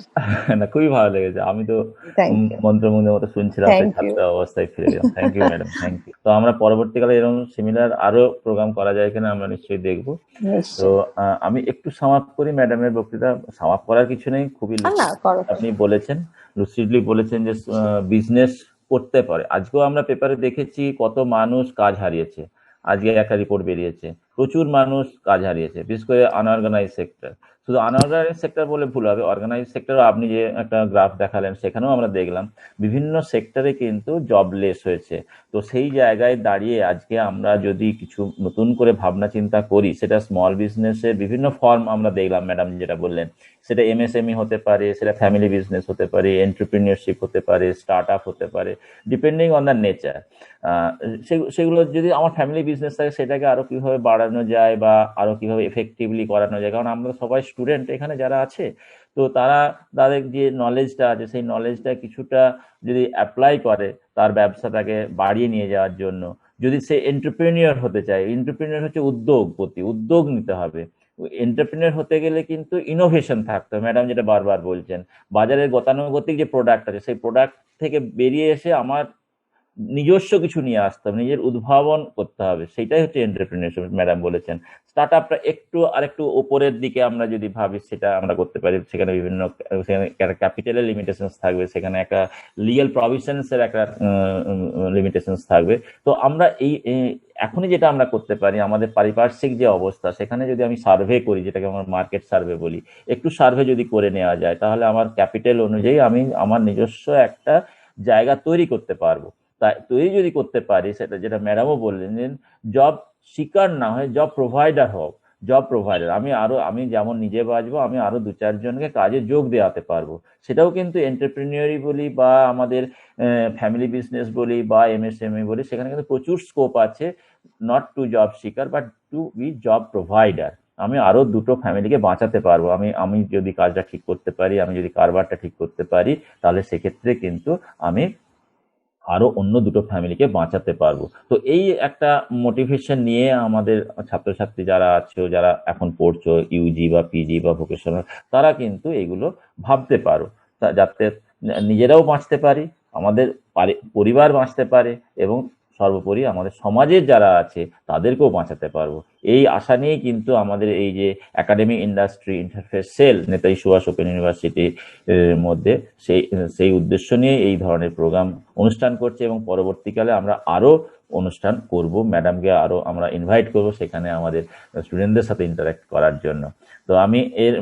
না, খুবই ভালো লেগেছে। আমি তো থ্যাংক ইউ। মন্ত্রমুগ্ধের মতো শুনছিলাম, তাই থ্যাংক ইউ। ছাত্র অবস্থায় ফিরে গেলাম। Thank you madam, thank you. তো আমরা পরবর্তীকালে এরকম সিমিলার আরো প্রোগ্রাম করা যায় কিনা আমরা নিশ্চয়ই দেখবো। তো নিশ্চয়ই। আমি একটু সামাপ করি ম্যাডামের বক্তৃতা। সামাপ করার কিছু নেই, খুবই না, করো। আপনি বলেছেন, লুসিডলি বলেছেন যে বিজনেস করতে পারে। আজকেও আমরা পেপারে দেখেছি কত মানুষ কাজ হারিয়েছে। আজকে একটা রিপোর্ট বেরিয়েছে, প্রচুর মানুষ কাজ হারিয়েছে, বিশেষ করে আনঅর্গানাইজ সেক্টর। শুধু আনঅর্গানাইজ সেক্টর বলে ভুল হবে, অর্গানাইজ সেক্টরও আপনি যে একটা গ্রাফ দেখালেন সেখানেও আমরা দেখলাম বিভিন্ন সেক্টরে কিন্তু জবলেস হয়েছে। তো সেই জায়গায় দাঁড়িয়ে আজকে আমরা যদি কিছু নতুন করে ভাবনা চিন্তা করি, সেটা স্মল বিজনেসের বিভিন্ন ফর্ম আমরা দেখলাম, ম্যাডাম যেটা বললেন, সেটা এমএসএমই হতে পারে, সেটা ফ্যামিলি বিজনেস হতে পারে, এন্টারপ্রেনিয়রশিপ হতে পারে, স্টার্ট আপ হতে পারে, ডিপেন্ডিং অন দ্য নেচার। সেগুলো যদি আমার ফ্যামিলি বিজনেস থাকে, সেটাকে আরো কিভাবে বাড়ানো যায় বা আরো কিভাবে এফেক্টিভলি করানো যায়, কারণ আমরা সবাই স্টুডেন্ট এখানে যারা আছে, তো তারা তাদের যে নলেজটা আছে সেই নলেজটা কিছুটা যদি অ্যাপ্লাই করে তার ব্যবসাটাকে বাড়িয়ে নিয়ে যাওয়ার জন্য, যদি সে এন্টারপ্রেনিয়র হতে চায়, এন্টারপ্রেনিয়র হচ্ছে উদ্যোগপতি, উদ্যোগ নিতে হবে। এন্টারপ্রেনিয়র হতে গেলে কিন্তু ইনোভেশন থাকতে হবে, ম্যাডাম যেটা বারবার বলছেন। বাজারের গতানুগতিক যে প্রোডাক্ট আছে সেই প্রোডাক্ট থেকে বেরিয়ে এসে আমার নিজস্ব কিছু নিয়ে আসতে হবে, নিজের উদ্ভাবন করতে হবে, সেটাই হচ্ছে এন্টারপ্রেনিয়রশিপ। ম্যাডাম বলেছেন স্টার্ট আপটা একটু আরেকটু উপরের দিকে আমরা যদি ভাবি, সেটা আমরা করতে পারি। সেখানে বিভিন্ন, সেখানে একটা ক্যাপিটালের লিমিটেশনস থাকবে, সেখানে একটা লিগ্যাল প্রভিশনসের একটা লিমিটেশনস থাকবে। তো আমরা এই এখনই যেটা আমরা করতে পারি, আমাদের পারিপার্শ্বিক যে অবস্থা সেখানে যদি আমি সার্ভে করি, যেটাকে আমরা মার্কেট সার্ভে বলি, একটু সার্ভে যদি করে নেওয়া যায়, তাহলে আমার ক্যাপিটাল অনুযায়ী আমি আমার নিজস্ব একটা জায়গা তৈরি করতে পারবো। তাই তৈরি যদি করতে পারি, সেটা যেটা ম্যাডামও বললেন, যে জব সিকার না হয়ে জব প্রোভাইডার হোক। জব প্রোভাইডার, আমি যেমন নিজে বাঁচবো, আমি আরো দু চারজনকে কাজে যোগ দেওয়াতে পারবো। সেটাও কিন্তু এন্টারপ্রেনিয়রি বলি বা আমাদের ফ্যামিলি বিজনেস বলি বা এমএসএমই বলি, সেখানে কিন্তু প্রচুর স্কোপ আছে, not to job seeker but to be job provider. আমি আরো দুটো ফ্যামিলিকে বাঁচাতে পারবো। আমি যদি কাজটা ঠিক করতে পারি, আমি যদি কারবারটা ঠিক করতে পারি, তাহলে সেক্ষেত্রে কিন্তু আমি আরো অন্য দুটো ফ্যামিলিকে বাঁচাতে পারবো। তো এই একটা মোটিভেশন নিয়ে আমাদের ছাত্রছাত্রী যারা আছে, যারা এখন পড়ছো ইউজি বা পিজি বা ভোকেশনাল, তারা কিন্তু এগুলো ভাবতে পারো, যাতে নিজেরাও বাঁচতে পারি, আমাদের পরিবার বাঁচতে পারে, এবং সর্বোপরি আমাদের সমাজের যারা আছে তাদেরকেও বাঁচাতে পারবো। এই আশা নিয়েই কিন্তু আমাদের এই যে academy industry interface cell Netaji Subhas open ইউনিভার্সিটির মধ্যে, সেই উদ্দেশ্য নিয়ে এই ধরনের প্রোগ্রাম অনুষ্ঠান করছে, এবং পরবর্তীকালে আমরা আরো অনুষ্ঠান করব। ম্যাডামকে আরো আমরা ইনভাইট করব সেখানে আমাদের স্টুডেন্টদের সাথে ইন্টারাক্ট করার জন্য। তো আমি এর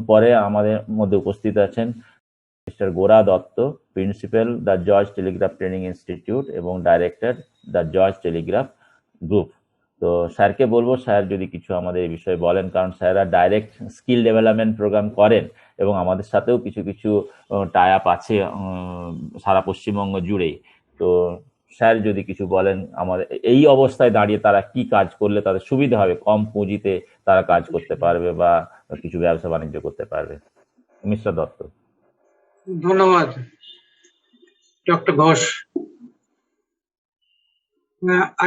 পরে আমাদের মধ্যে উপস্থিত আছেন mister Gora Dutta, principal the George Telegraph training institute এবং director the George Telegraph group. তো স্যারকে বলবো স্যার যদি কিছু আমাদের এই বিষয়ে বলেন, কারণ স্যাররা ডাইরেক্ট স্কিল ডেভেলপমেন্ট প্রোগ্রাম করেন এবং আমাদের সাথেও কিছু কিছু টাই আপ আছে সারা পশ্চিমবঙ্গ জুড়েই। তো স্যার যদি কিছু বলেন আমাদের এই অবস্থায় দাঁড়িয়ে তারা কি কাজ করলে তাদের সুবিধা হবে, কম পুঁজিতে তারা কাজ করতে পারবে বা কিছু ব্যবসা বাণিজ্য করতে পারবে। মিস্টার দত্ত। ধন্যবাদ doctor Ghosh.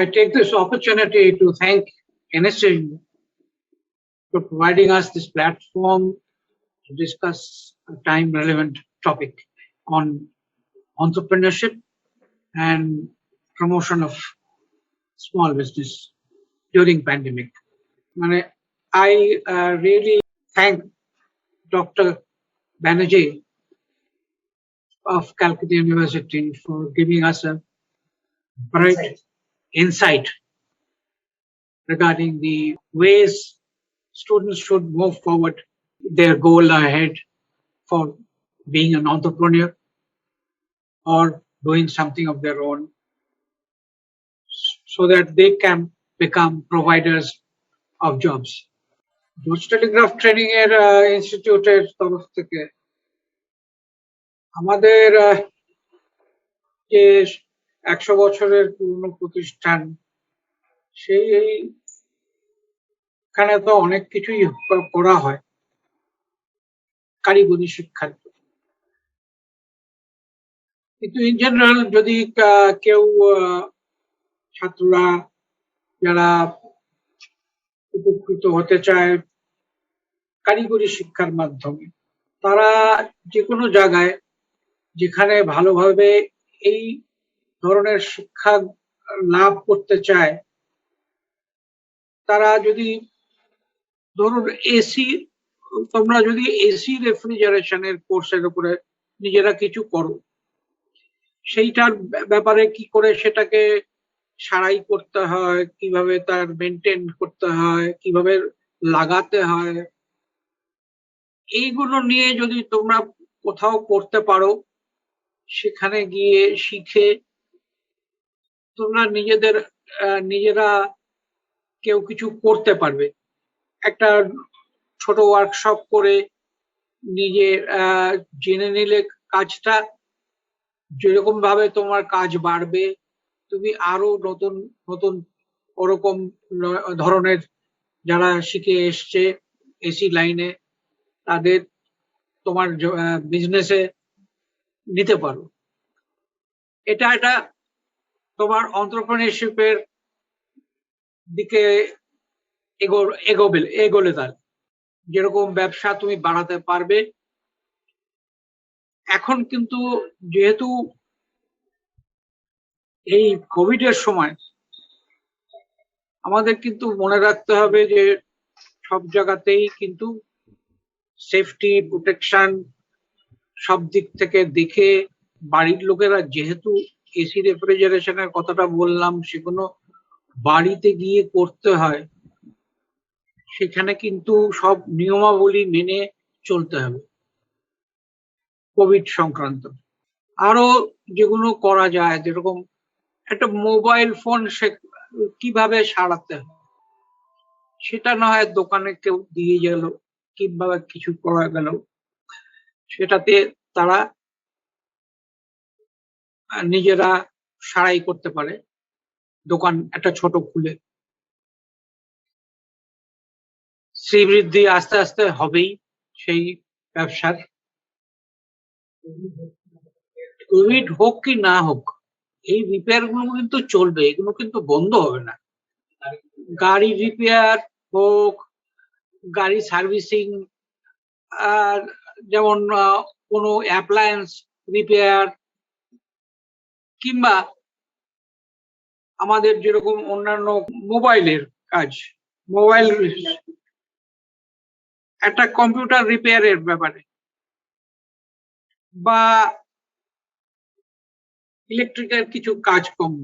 I take this opportunity to thank NSA for providing us this platform to discuss a time-relevant topic on entrepreneurship and promotion of small business during pandemic. I really thank Dr. Banerjee of Calcutta University for giving us a bright insight regarding the ways students should move forward their goal ahead for being an entrepreneur or doing something of their own, so that they can become providers of jobs. George Telegraph Training ইনস্টিটিউটের তরফ থেকে আমাদের যে 100 বছরের পুরনো প্রতিষ্ঠান, সেইখানে তো অনেক কিছুই করা হয় কারিগরি শিক্ষার। কিন্তু ইন জেনারেল যদি কেউ ছাত্ররা যারা উপকৃত হতে চায় কারিগরি শিক্ষার মাধ্যমে, তারা যে কোনো জায়গায় যেখানে ভালোভাবে এই ধরনের শিক্ষা লাভ করতে চায়, তারা যদি ধরুন তোমরা যদি এসি রেফ্রিজারেশনের কোর্সের উপরে নিজেরা কিছু করো, সেইটার ব্যাপারে কি করে সেটাকে সারাই করতে হয়, কিভাবে তার মেনটেন করতে হয়, কিভাবে লাগাতে হয়, এইগুলো নিয়ে যদি তোমরা কোথাও করতে পারো, সেখানে গিয়ে শিখে তোমরা নিজেরা কেউ কিছু করতে পারবে। একটা ছোট ওয়ার্কশপ করে নিজে জেনে নিলে কাজটা, যেরকম ভাবে তোমার কাজ বাড়বে, তুমি আরো নতুন নতুন ওরকম ধরনের যারা শিখে এসছে এসি লাইনে, তাদের তোমার বিজনেসে নিতে পারো। এটা তোমার এন্টারপ্রেনারশিপের দিকে এগোলে তার যেরকম ব্যবসা তুমি বাড়াতে পারবে। এখন কিন্তু যেহেতু এই কোভিড এর সময়, আমাদের কিন্তু মনে রাখতে হবে যে সব জায়গাতেই কিন্তু সেফটি প্রোটেকশন সব দিক থেকে দেখে, বাড়ির লোকেরা যেহেতু এসি রেফ্রিজারেশনের কথাটা বললাম, সেগুলো বাড়িতে গিয়ে করতে হয়, সেখানে কিন্তু সব নিয়মাবলী মেনে চলতে হবে কোভিড সংক্রান্ত। আরো যেগুলো করা যায়, যেরকম একটা মোবাইল ফোন কিভাবে সারাতে হয়, সেটা না হয় দোকানে কেউ দিয়ে গেল কিভাবে কিছু করা গেল, সেটাতে তারা নিজেরা সারাই করতে পারে দোকান একটা ছোট খুলে। শ্রীবৃদ্ধি আস্তে আস্তে হবেই সেই ব্যবসার। কোভিড হোক কি না হোক, এই রিপেয়ার গুলো কিন্তু চলবে, এগুলো কিন্তু বন্ধ হবে না। গাড়ি রিপেয়ার হোক, গাড়ি সার্ভিসিং, আর যেমন কোনো অ্যাপ্লায়েন্স রিপেয়ার, কিংবা আমাদের যেরকম অন্যান্য মোবাইলের কাজ, মোবাইল একটা কম্পিউটার রিপেয়ারের ব্যাপারে, বা ইলেকট্রিকের কিছু কাজকর্ম,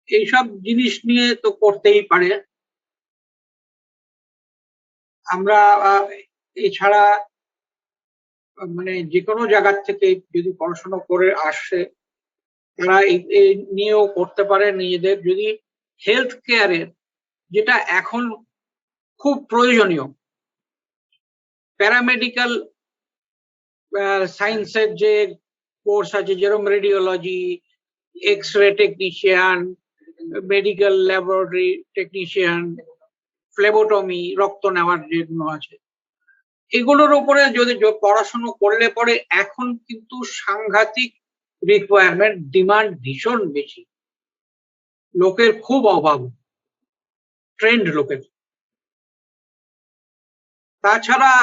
এইসব জিনিস নিয়ে তো করতেই পারে। আমরা এছাড়া মানে যে কোনো জায়গার থেকে যদি পড়াশোনা করে আসে তারা এই নিয়েও করতে পারে নিজেদের, যদি হেলথ কেয়ারের যেটা এখন খুব প্রয়োজনীয়, প্যারামেডিক্যাল সায়েন্সের যে কোর্স আছে, যেরকম radiology, X ray technician, medical laboratory technician, phlebotomy, রক্ত নেওয়ার যেগুলো আছে, এগুলোর উপরে যদি পড়াশোনা করলে পরে এখন কিন্তু সাংঘাতিক রিকোয়ারমেন্ট, ডিমান্ড ভীষণ বেশি, লোকের খুব অভাব, ট্রেন্ড লোকের। তাছাড়া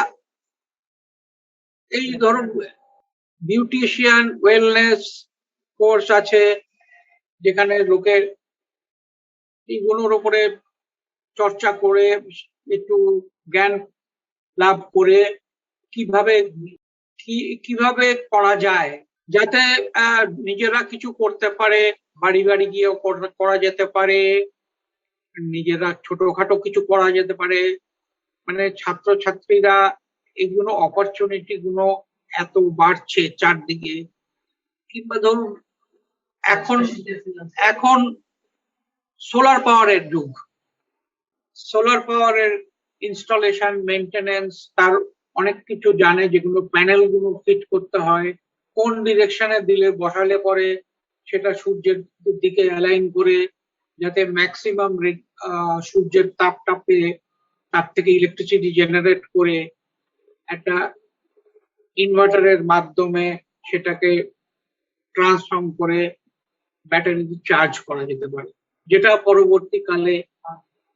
এই ধরুন বিউটিশিয়ান ওয়েলনেস কোর্স আছে, যেখানে লোকের এইগুলোর উপরে চর্চা করে একটু জ্ঞান লাভ করে কিভাবে করা যায়, যাতে নিজেরা কিছু করতে পারে, বাড়ি বাড়ি গিয়েও করা যেতে পারে, নিজেরা ছোটখাটো কিছু করা যেতে পারে। মানে ছাত্রছাত্রীরা এগুলো অপরচুনিটি গুলো এত বাড়ছে চারদিকে, কিংবা ধরুন এখন এখন সোলার পাওয়ারের যুগ, সোলার পাওয়ারের ইনস্টলেশন, মেনটেনেন্স, তার অনেক কিছু জানে, যেগুলো প্যানেল গুলো ফিট করতে হয়, কোন ডিরেকশনে দিলে বসালে পরে সেটা সূর্যের দিকে অ্যালাইন করে যাতে ম্যাক্সিমাম সূর্যের তাপটা পেয়ে তার থেকে ইলেকট্রিসিটি জেনারেট করে একটা ইনভার্টারের মাধ্যমে সেটাকে ট্রান্সফর্ম করে ব্যাটারিতে চার্জ করা যেতে পারে, যেটা পরবর্তীকালে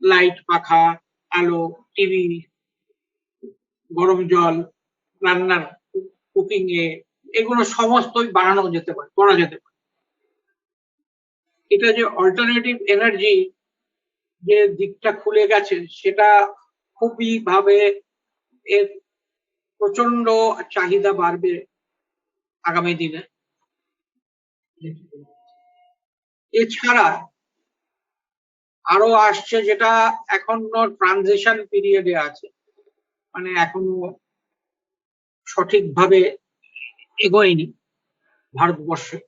লাইট, পাখা, আলো, টিভি, গরম জল, রান্নার, কুকিং এ, এগুলো সমস্তই বানানো যেতে পারে, করা যেতে পারে। এটা যে অল্টারনেটিভ এনার্জি যে দিকটা খুলে গেছে, সেটা খুবই ভাবে এর প্রচন্ড চাহিদা বাড়বে আগামী দিনে। এছাড়া আরো আসছে, যেটা এখনো ট্রানজিশন পিরিয়ডে আছে, মানে এখনো সঠিকভাবে এগোয়নি ভারতবর্ষে,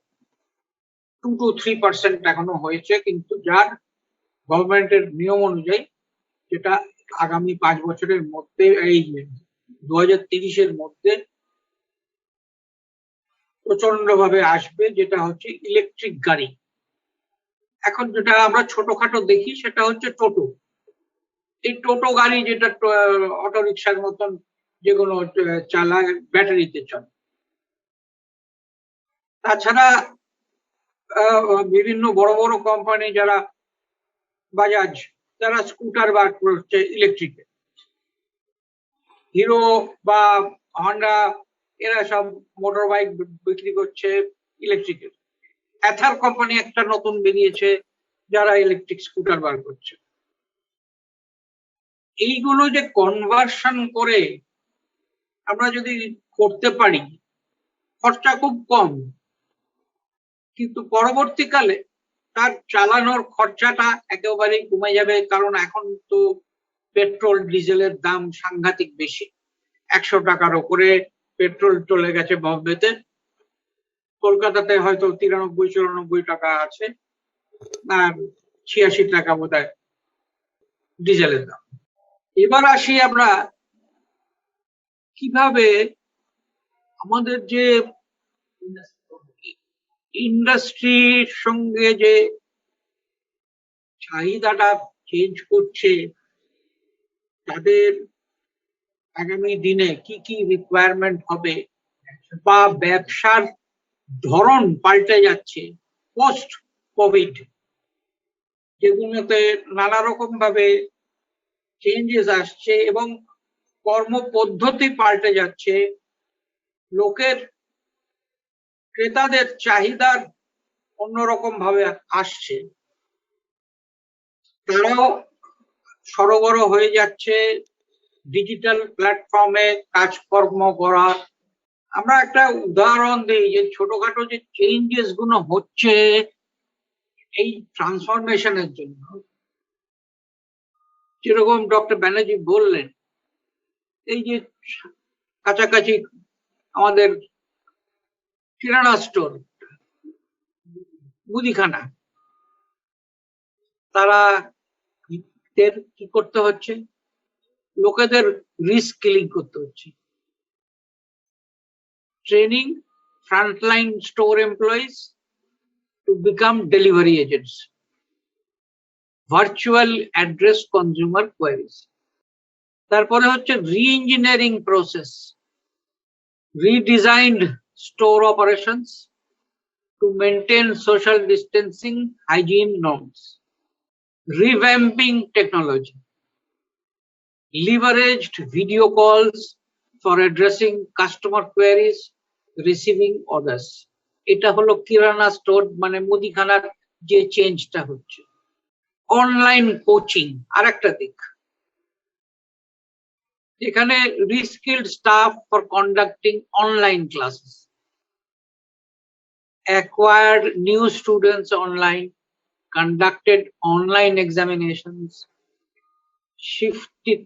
2 to 3% এখনো হয়েছে, কিন্তু যার গভর্নমেন্টের নিয়ম অনুযায়ী যেটা আগামী 5 বছরের মধ্যে, এই 2030-এর মধ্যে প্রচন্ড ভাবে আসবে, যেটা হচ্ছে ইলেকট্রিক গাড়ি। এখন যেটা আমরা ছোটখাটো দেখি সেটা হচ্ছে টোটো, এই টোটো গাড়ি যেটা অটো রিক্সার মতন যেগুলো চালায়, ব্যাটারিতে চলে। তাছাড়া বিভিন্ন বড় বড় কোম্পানি, যারা বাজাজ, তারা স্কুটার বার করছে ইলেকট্রিকে, হিরো বা হন্ডা এরা সব মোটর বাইক বিক্রি করছে ইলেকট্রিকের। অ্যাথার কোম্পানি একটা নতুন বেরিয়েছে, যারা ইলেকট্রিক স্কুটার বার করছে। এইগুলো যে কনভার্সন করে আমরা যদি করতে পারি, খরচা খুব কম, কিন্তু পরবর্তীকালে তার চালানোর খরচাটা একেবারেই কমে যাবে, কারণ এখন তো পেট্রোল ডিজেলের দাম সাংঘাতিক বেশি। 100 টাকার উপরে পেট্রোল চলে গেছে বম্বেতে, কলকাতাতে হয়তো 93-94 টাকা আছে, আর 86 টাকা বোধহয় ডিজেলের দাম। এবার আসি আমরা কিভাবে আমাদের যে ইন্ডাস্ট্রির সঙ্গে যে চাহিদাটা চেঞ্জ করছে, তাদের আগামী দিনে কি কি রিকোয়ারমেন্ট হবে, বা ব্যবসার ধরন পাল্টে যাচ্ছে পোস্ট কোভিড, যেগুলোতে নানা রকম ভাবে চেঞ্জেস আসছে এবং কর্মপদ্ধতি পাল্টে যাচ্ছে, লোকের, ক্রেতাদের চাহিদার অন্যরকম ভাবে আসছে, তারাও সরগর হয়ে যাচ্ছে ডিজিটাল প্ল্যাটফর্মে কাজকর্ম করার। আমরা একটা উদাহরণ দিই, যে ছোটখাটো যে চেঞ্জেস গুলো হচ্ছে এই ট্রান্সফরমেশনের জন্য, যেরকম ডক্টর ব্যানার্জি বললেন, এই যে কাছাকাছি আমাদের কিরানা স্টোর, মুদিখানা, তারা কি করতে হচ্ছে, লোকেদের রিস্কিলিং করতে হচ্ছে, training frontline store employees to become delivery agents, virtual address consumer queries. তারপরে হচ্ছে রি-ইঞ্জিনিয়ারিং process, redesigned store operations to maintain social distancing hygiene norms, revamping technology, leveraged video calls for addressing customer queries, receiving orders. এটা হলো kirana store মানে মুদিখানার যে চেঞ্জটা হচ্ছে। Online coaching আরেকটা দিক, এখানে reskilled staff for conducting online classes, acquired new students online, conducted online examinations, shifted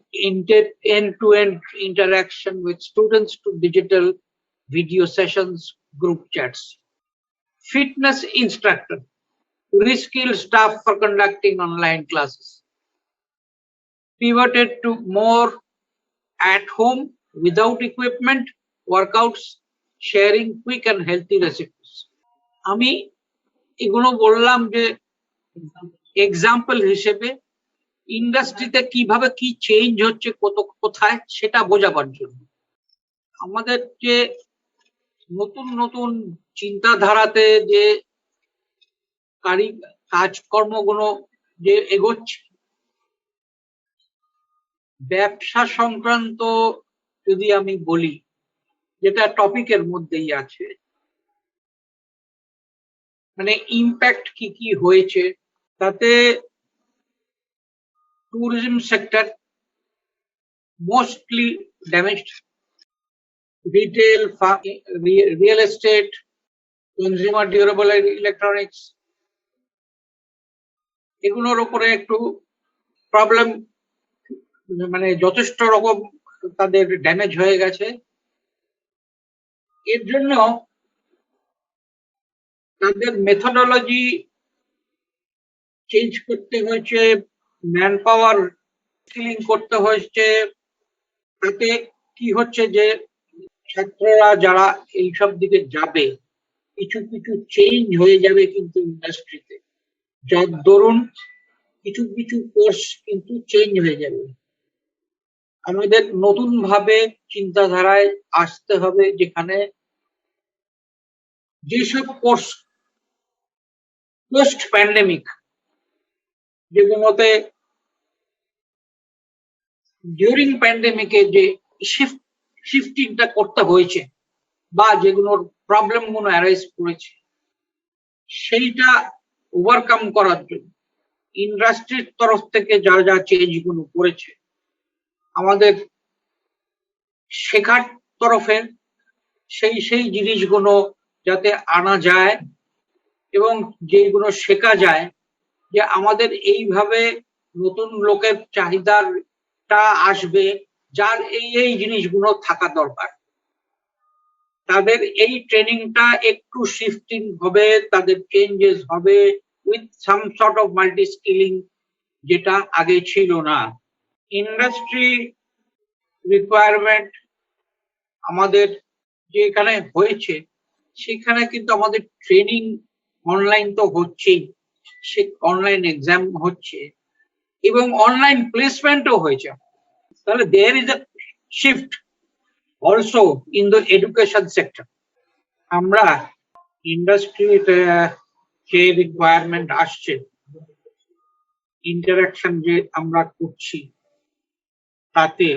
end-to-end interaction with students to digital video sessions, group chats. Fitness instructor, reskilled staff for conducting online classes, pivoted to more at home without equipment workouts, sharing quick and healthy recipes. আমি এগুলো বললাম যে example হিসেবে ইন্ডাস্ট্রিতে কিভাবে কি change হচ্ছে কোথায় সেটা বোঝাবার জন্য। আমাদের যে নতুন নতুন চিন্তাধারাতে যে কাজকর্মগুলো যে এগোচ্ছে, ব্যবসা সংক্রান্ত যদি আমি বলি, যেটা টপিকের মধ্যেই আছে, মানে ইম্প্যাক্ট কি কি হয়েছে, তাতে tourism sector mostly damaged, retail, real estate, consumer durable electronics, এগুলোর উপরে একটু প্রবলেম, মানে যথেষ্ট রকম তাদের ড্যামেজ হয়ে গেছে। এর জন্য তাদের মেথডোলজি চেঞ্জ করতে হয়েছে, ম্যান পাওয়ার স্কিলিং করতে হয়েছে। তাতে কি হচ্ছে যে ছাত্ররা যারা এইসব দিকে যাবে, কিছু কিছু চেঞ্জ হয়ে যাবে কিন্তু ইন্ডাস্ট্রিতে, যার দরুন কিছু কিছু কোর্স কিন্তু চেঞ্জ হয়ে যাবে। আমাদের নতুন ভাবে চিন্তাধারায় আসতে হবে, যেখানে যেসব কোর্স পোস্ট প্যান্ডেমিক, যেগুলোতে ডিউরিং প্যান্ডেমিকে যে শিফটিংটা করতে হয়েছে বা যেগুলোর প্রবলেম গুলো অ্যারাইজ করেছে, সেইটা ওভারকাম করার জন্য ইন্ডাস্ট্রির তরফ থেকে যা যা চেঞ্জ গুলো করেছে, আমাদের শেখার তরফে সেই জিনিসগুলো যাতে আনা যায় এবং যেগুলো শেখা যায় যে আমাদের এইভাবে নতুন লোকের চাহিদাটা আসবে, যার এই জিনিসগুলো থাকা দরকার। তাদের এই ট্রেনিংটা একটু শিফটিং হবে, তাদের চেঞ্জেস হবে with some sort of multi skilling, যেটা আগে ছিল না। ইন্ডাস্ট্রি রিকোয়ারমেন্ট আমাদের যে এখানে হয়েছে, সেখানে কিন্তু আমাদের ট্রেনিং অনলাইন তো হচ্ছেই, সে অনলাইন এক্সাম হচ্ছে এবং অনলাইন প্লেসমেন্টও হয়েছে। তাহলে there is a shift also in the education sector. আমরা ইন্ডাস্ট্রির যে রিকোয়ারমেন্ট আসছে, ইন্টারাকশন যে আমরা করছি, তাতে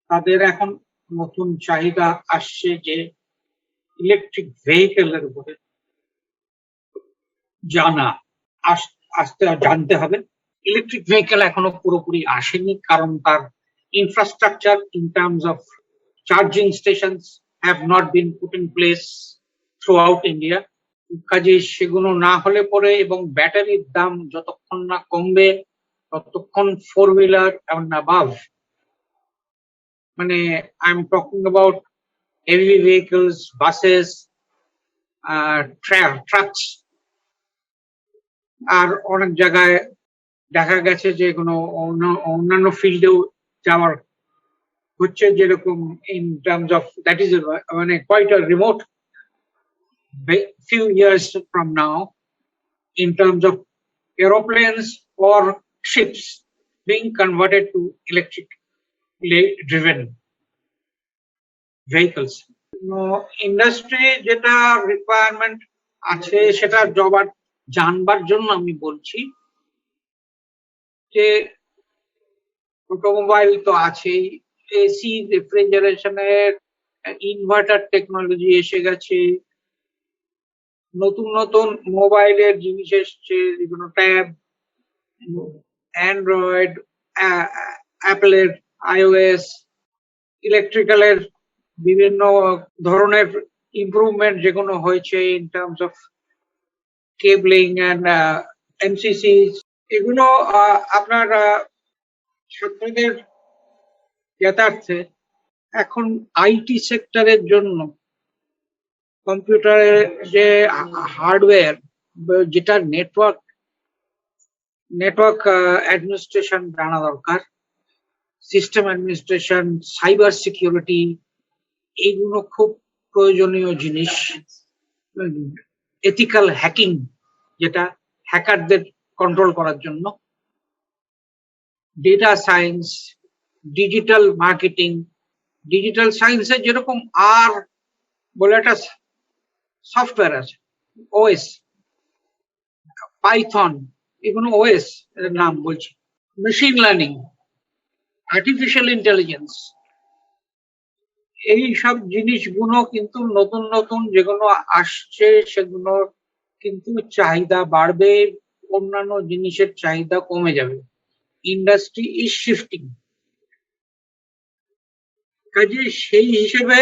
তাদের এখন নতুন চাহিদা আসছে যে ইলেকট্রিক ভেহিকেলের উপরে জানতে হবে। ইলেকট্রিক ভেহিকেল এখনো পুরোপুরি আসেনি, কারণ তার infrastructure in terms of charging stations have not been put in place through out India. কাজে সেগুলো না হলে পরে এবং ব্যাটারির দাম যতক্ষণ না কমবে ততক্ষণ ফোর হুইলার এবং অ্যাবাভ, মানে I am talking about heavy vehicles, buses, trucks, আর অনেক জায়গায় দেখা গেছে যে কোনো অন্যান্য ফিল্ডেও যাওয়ার হচ্ছে, যেরকম in terms of that is মানে quite a remote few years from now, in terms of aeroplanes or ships being converted to electrically driven vehicles. Industry যেটা রিকোয়ারমেন্ট আছে সেটা জানবার জন্য আমি বলছি যে অটোমোবাইল তো আছেই, এসি, রেফ্রিজারেশনের, ইনভার্টার টেকনোলজি এসে গেছে, নতুন নতুন মোবাইলের জিনিস এসছে, যেগুলো ট্যাব, অ্যান্ড্রয়েড, অ্যাপেলের আইওএস, ইলেকট্রিক্যালের বিভিন্ন ধরনের ইমপ্রুভমেন্ট যেগুলো হয়েছে in terms of cabling and MCC, এগুলো আপনার ছাত্রদের জ্ঞাতার্থে এখন আইটি সেক্টরের জন্য কম্পিউটারের যে হার্ডওয়্যার, যেটা নেটওয়ার্ক অ্যাডমিনিস্ট্রেশন জানা দরকার, সিস্টেম অ্যাডমিনিস্ট্রেশন, সাইবার সিকিউরিটি, এইগুলো খুব প্রয়োজনীয় জিনিস। এথিক্যাল হ্যাকিং, যেটা হ্যাকারদের কন্ট্রোল করার জন্য, data science, digital marketing, digital সায়েন্সের যেরকম আর বলে একটা সফটওয়্যার আছে, ওএস, পাইথন, এগুলো ওএস এর নাম বলছি, মেশিন লার্নিং, আর্টিফিশিয়াল ইন্টেলিজেন্স, এই সব জিনিসগুলো কিন্তু নতুন নতুন যেগুলো আসছে সেগুলো কিন্তু চাহিদা বাড়বে, অন্যান্য জিনিসের চাহিদা কমে যাবে। Industry is shifting. কাজে সেই হিসেবে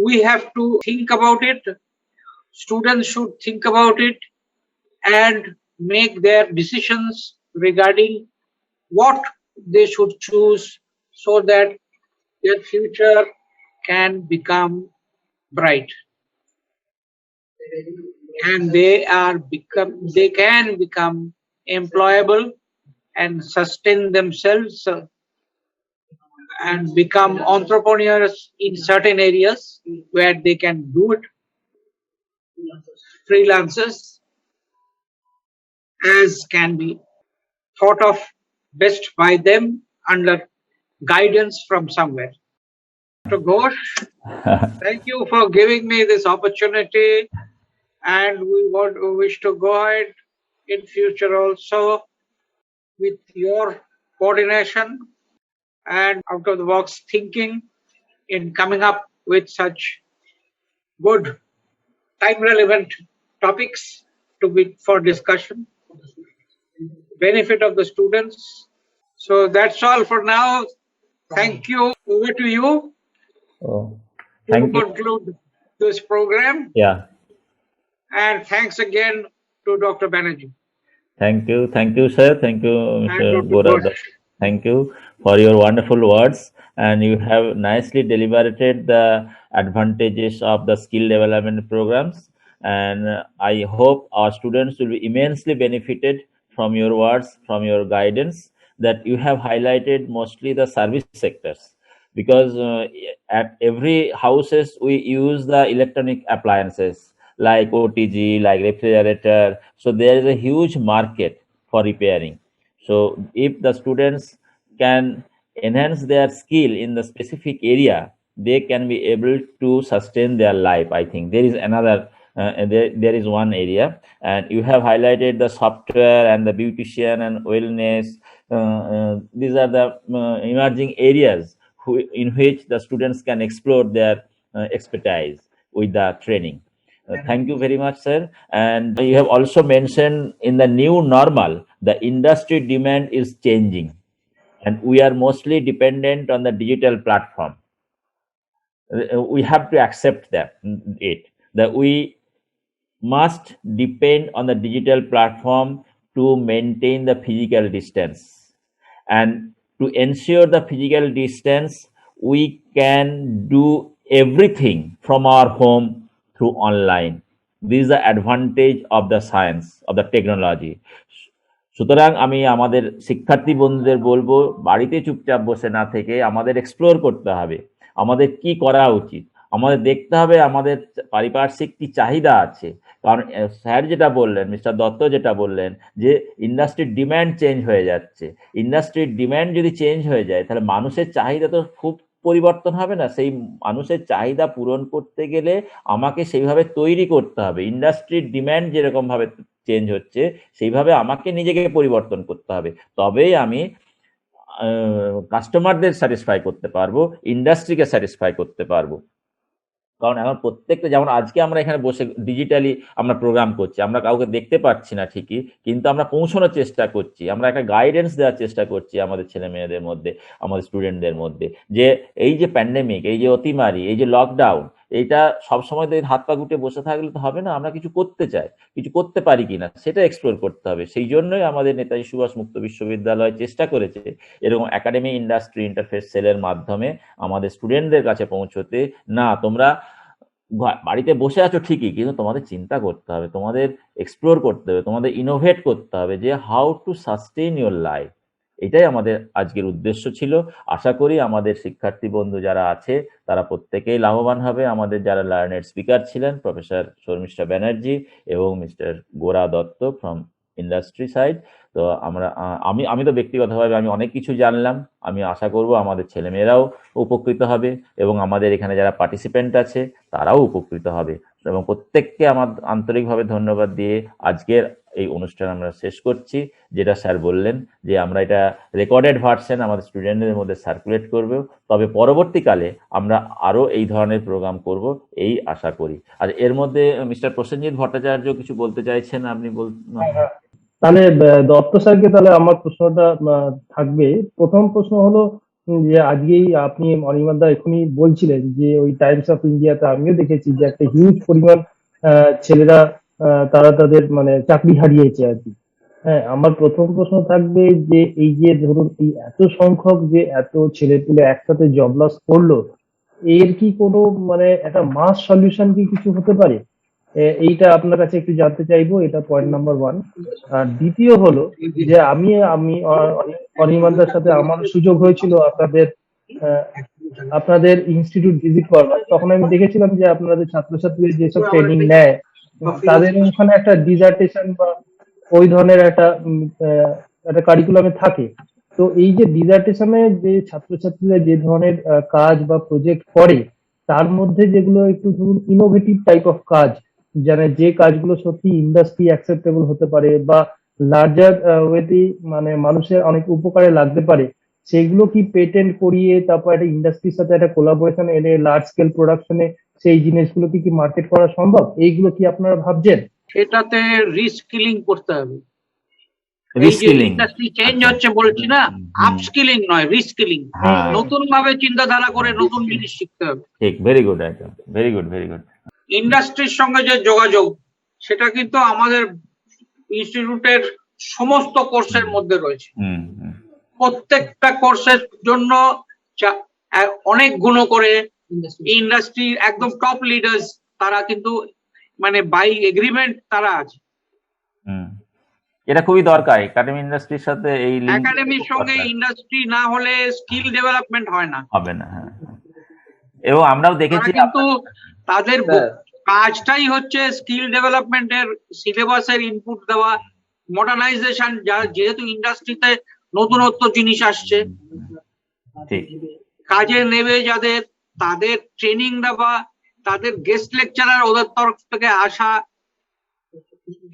we have to think about it. Students should think about it and make their decisions regarding what they should choose so that their future can become bright, and they can become employable and sustain themselves and become entrepreneurs in certain areas where they can do it, freelancers, as can be thought of best by them under guidance from somewhere. Dr. Ghosh, thank you for giving me this opportunity, and we wish to go ahead in future also with your coordination and out of the box thinking in coming up with such good time relevant topics to be for discussion, benefit of the students. So that's all for now. Thank you. Over to you Oh, to thank you. conclude this program. Yeah. And thanks again to Dr. Banerjee Thank you, sir. Thank you, and Mr. Dr. Bora. Ghosh. Thank you for your wonderful words, and you have nicely deliberated the advantages of the skill development programs. And I hope our students will be immensely benefited from your words, from your guidance. That you have highlighted mostly the service sectors, because at every houses we use the electronic appliances like OTG, like refrigerator. So there is a huge market for repairing. So if the students can enhance their skill in the specific area, they can be able to sustain their life. I think there is another, there is one area, and you have highlighted the software and the beautician and wellness. These are the emerging areas in which the students can explore their expertise with the training. Thank you very much, sir. And you have also mentioned in the new normal, the industry demand is changing, and we are mostly dependent on the digital platform. We have to accept that we must depend on the digital platform to maintain the physical distance. And to ensure the physical distance, we can do everything from our home through online. This is the advantage of the science, of the technology. সুতরাং আমি আমাদের শিক্ষার্থী বন্ধুদের বলবো, বাড়িতে চুপচাপ বসে না থেকে আমাদের এক্সপ্লোর করতে হবে, আমাদের কি করা উচিত, আমাদের দেখতে হবে আমাদের পারিপার্শ্বিক কি চাহিদা আছে। কারণ স্যার যেটা বললেন, মিস্টার দত্ত যেটা বললেন, যে ইন্ডাস্ট্রির ডিম্যান্ড চেঞ্জ হয়ে যাচ্ছে। ইন্ডাস্ট্রির ডিম্যান্ড যদি চেঞ্জ হয়ে যায়, তাহলে মানুষের চাহিদা তো খুব পরিবর্তন হবে না। সেই মানুষের চাহিদা পূরণ করতে গেলে আমাকে সেইভাবে তৈরি করতে হবে। ইন্ডাস্ট্রির ডিম্যান্ড যেরকমভাবে চেঞ্জ হচ্ছে, সেইভাবে আমাকে নিজেকে পরিবর্তন করতে হবে। তবেই আমি কাস্টমারদের স্যাটিসফাই করতে পারবো, ইন্ডাস্ট্রিকে স্যাটিসফাই করতে পারবো। কারণ এখন প্রত্যেকটা, যেমন আজকে আমরা এখানে বসে ডিজিটালি আমরা প্রোগ্রাম করছি, আমরা কাউকে দেখতে পাচ্ছি না ঠিকই, কিন্তু আমরা পৌঁছানোর চেষ্টা করছি, আমরা একটা গাইডেন্স দেওয়ার চেষ্টা করছি আমাদের ছেলে মেয়েদের মধ্যে, আমাদের স্টুডেন্টদের মধ্যে, যে এই যে প্যান্ডেমিক, এই যে অতিমারি, এই যে লকডাউন, এইটা সবসময় তো হাত পা গুটে বসে থাকলে তো হবে না। আমরা কিছু করতে চাই, কিছু করতে পারি কিনা সেটা এক্সপ্লোর করতে হবে। সেই জন্যই আমাদের নেতাজি সুভাষ মুক্ত বিশ্ববিদ্যালয় চেষ্টা করেছে এরকম একাডেমি ইন্ডাস্ট্রি ইন্টারফেস সেলের মাধ্যমে আমাদের স্টুডেন্টদের কাছে পৌঁছতে। না, তোমরা বাড়িতে বসে আছো ঠিকই, কিন্তু তোমাদের চিন্তা করতে হবে, তোমাদের এক্সপ্লোর করতে হবে, তোমাদের ইনোভেট করতে হবে, যে how to sustain your life. এটাই আমাদের আজকের উদ্দেশ্য ছিল। আশা করি আমাদের শিক্ষার্থী বন্ধু যারা আছে তারা প্রত্যেকেই লাভবান হবে। আমাদের যারা লার্নেড স্পিকার ছিলেন, প্রফেসর শর্মিষ্ঠা ব্যানার্জি এবং mister Gora Dutta from industry side. তো আমি তো ব্যক্তিগতভাবে আমি অনেক কিছু জানলাম। আমি আশা করব আমাদের ছেলেমেয়েরাও উপকৃত হবে এবং আমাদের এখানে যারা পার্টিসিপেন্ট আছে তারাও উপকৃত হবে। এবং প্রত্যেককে আমার আন্তরিকভাবে ধন্যবাদ দিয়ে আজকের এই অনুষ্ঠান আমরা শেষ করছি। যেটা স্যার বললেন যে আমরা এটা রেকর্ডেড ভার্সন আমাদের স্টুডেন্টদের মধ্যে সার্কুলেট করব, তবে পরবর্তীকালে আমরা আরও এই ধরনের প্রোগ্রাম করব এই আশা করি। আর এর মধ্যে মিস্টার প্রসেনজিৎ ভট্টাচার্য কিছু বলতে চাইছেন, আপনি তাহলে দত্ত স্যারকে তাহলে আমার প্রশ্নটা থাকবে। প্রথম প্রশ্ন হলো যে আজকেই আপনি অনির্বাণদা এখনই বলছিলেন যে ওই টাইমস অফ ইন্ডিয়াতে আমিও দেখেছি যে একটা হিউজ পরিমাণ ছেলেরা তারা তাদের মানে চাকরি হারিয়েছে আর কি। হ্যাঁ, আমার প্রথম প্রশ্ন থাকবে যে এই যে ধরুন এই এত সংখ্যক যে এত ছেলেপুলে একসাথে জব লস করলো, এর কি কোনো মানে একটা মাস সলিউশন কি কিছু হতে পারে? এইটা আপনার কাছে একটু জানতে চাইবো। এটা পয়েন্ট নাম্বার 1। আর দ্বিতীয় হলো যে আমি অনির্বাণদার সাথে আমার সুযোগ হয়েছিল আপনাদের ইনস্টিটিউট ভিজিট করবার। তখন আমি দেখেছিলাম যে আপনাদের ছাত্রছাত্রীদের যেসব ট্রেনিং নেয় তাদের ওখানে একটা ডিজার্টেশন বা ওই ধরনের একটা কারিকুলামে থাকে। তো এই যে ডিজার্টেশনে যে ছাত্রছাত্রীরা যে ধরনের কাজ বা প্রজেক্ট করে, তার মধ্যে যেগুলো একটু ধরুন ইনোভেটিভ টাইপ অফ কাজ, যে কাজগুলো সত্যি ইন্ডাস্ট্রি অ্যাকসেপ্টেবল হতে পারে বা লার্জার ওয়েতে মানে মানুষের অনেক উপকারে লাগতে পারে, সেগুলো কি পেটেন্ট করিয়ে তারপর একটা ইন্ডাস্ট্রির সাথে একটা কোলাবোরেশন এনে লার্জ স্কেল প্রোডাকশনে সেই জিনিসগুলো কি মার্কেট করা সম্ভব? এইগুলো কি আপনারা ভাবছেন? সেটাতে রিস্কিলিং করতে হবে। এই যে ইন্ডাস্ট্রি চেঞ্জ হচ্ছে বলছি না, আপস্কিলিং নয়, রিস্কিলিং। নতুন ভাবে চিন্তাধারা করে নতুন জিনিস শিখতে হবে। ঠিক, ভেরি গুড, একদম ভেরি গুড, ভেরি গুড। ইন্ডাস্ট্রির সঙ্গে যে যোগাযোগ, সেটা কিন্তু আমাদের ইনস্টিটিউটের সমস্ত কোর্সের মধ্যে রয়েছে। প্রত্যেকটা কোর্সের জন্য অনেক গুণ করে ইন্ডাস্ট্রি একদম টপ লিডার্স তারা কিন্তু মানে বাই এগ্রিমেন্ট তারা আছে। এটা খুবই দরকার একাডেমি ইন্ডাস্ট্রির সাথে। এই একাডেমির সঙ্গে ইন্ডাস্ট্রি না হলে স্কিল ডেভেলপমেন্ট হয় না, হবে না। হ্যাঁ, এবং আমরাও দেখেছি কিন্তু তাদের কাজটাই হচ্ছে স্কিল ডেভেলপমেন্টের, সিলেবাসের ইনপুট দেওয়া, মডার্নাইজেশন, যেহেতু ইন্ডাস্ট্রিতে নতুনত্ব জিনিস আসছে, কাজে নেবে যাদের তাদের ট্রেনিং দেওয়া, তাদের গেস্ট লেকচারার ওদের তরফ থেকে আসা,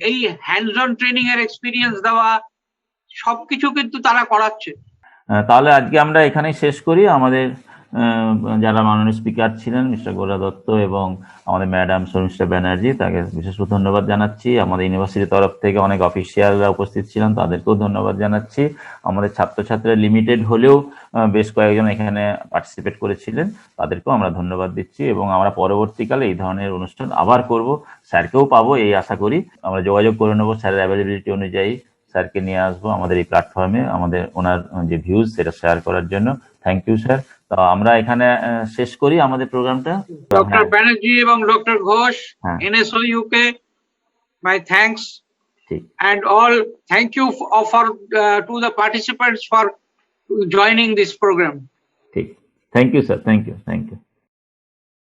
এই হ্যান্ডস অন ট্রেনিং এর এক্সপিরিয়েন্স দেওয়া, সবকিছু কিন্তু তারা করাচ্ছে। তাহলে আজকে আমরা এখানেই শেষ করি। আমাদের যারা মাননীয় স্পিকার ছিলেন মিস্টার গোরা দত্ত এবং আমাদের ম্যাডাম শর্মিষ্ঠা ব্যানার্জি, তাকে বিশেষ ধন্যবাদ জানাচ্ছি। আমাদের ইউনিভার্সিটির তরফ থেকে অনেক অফিসিয়ালরা উপস্থিত ছিলেন, তাদেরকেও ধন্যবাদ জানাচ্ছি। আমাদের ছাত্রছাত্রীরা লিমিটেড হলেও বেশ কয়েকজন এখানে পার্টিসিপেট করেছিলেন, তাদেরকেও আমরা ধন্যবাদ দিচ্ছি। এবং আমরা পরবর্তীকালে এই ধরনের অনুষ্ঠান আবার করব, স্যারকেও পাবো এই আশা করি। আমরা যোগাযোগ করে নেবো স্যারের অ্যাভেলেবিলিটি অনুযায়ী। স্যারকে নিয়ে আসবো আমাদের এই প্ল্যাটফর্মে, আমাদের ওনার যে ভিউজ সেটা শেয়ার করার জন্য। Thank you sir. তো আমরা এখানে শেষ করি আমাদের প্রোগ্রামটা। ডক্টর ব্যানার্জি এবং ডক্টর ঘোষ, হ্যাঁ। NSO UK, my thanks, ঠিক and all thank you for to the participants for joining this program. ঠিক thank you sir, thank you.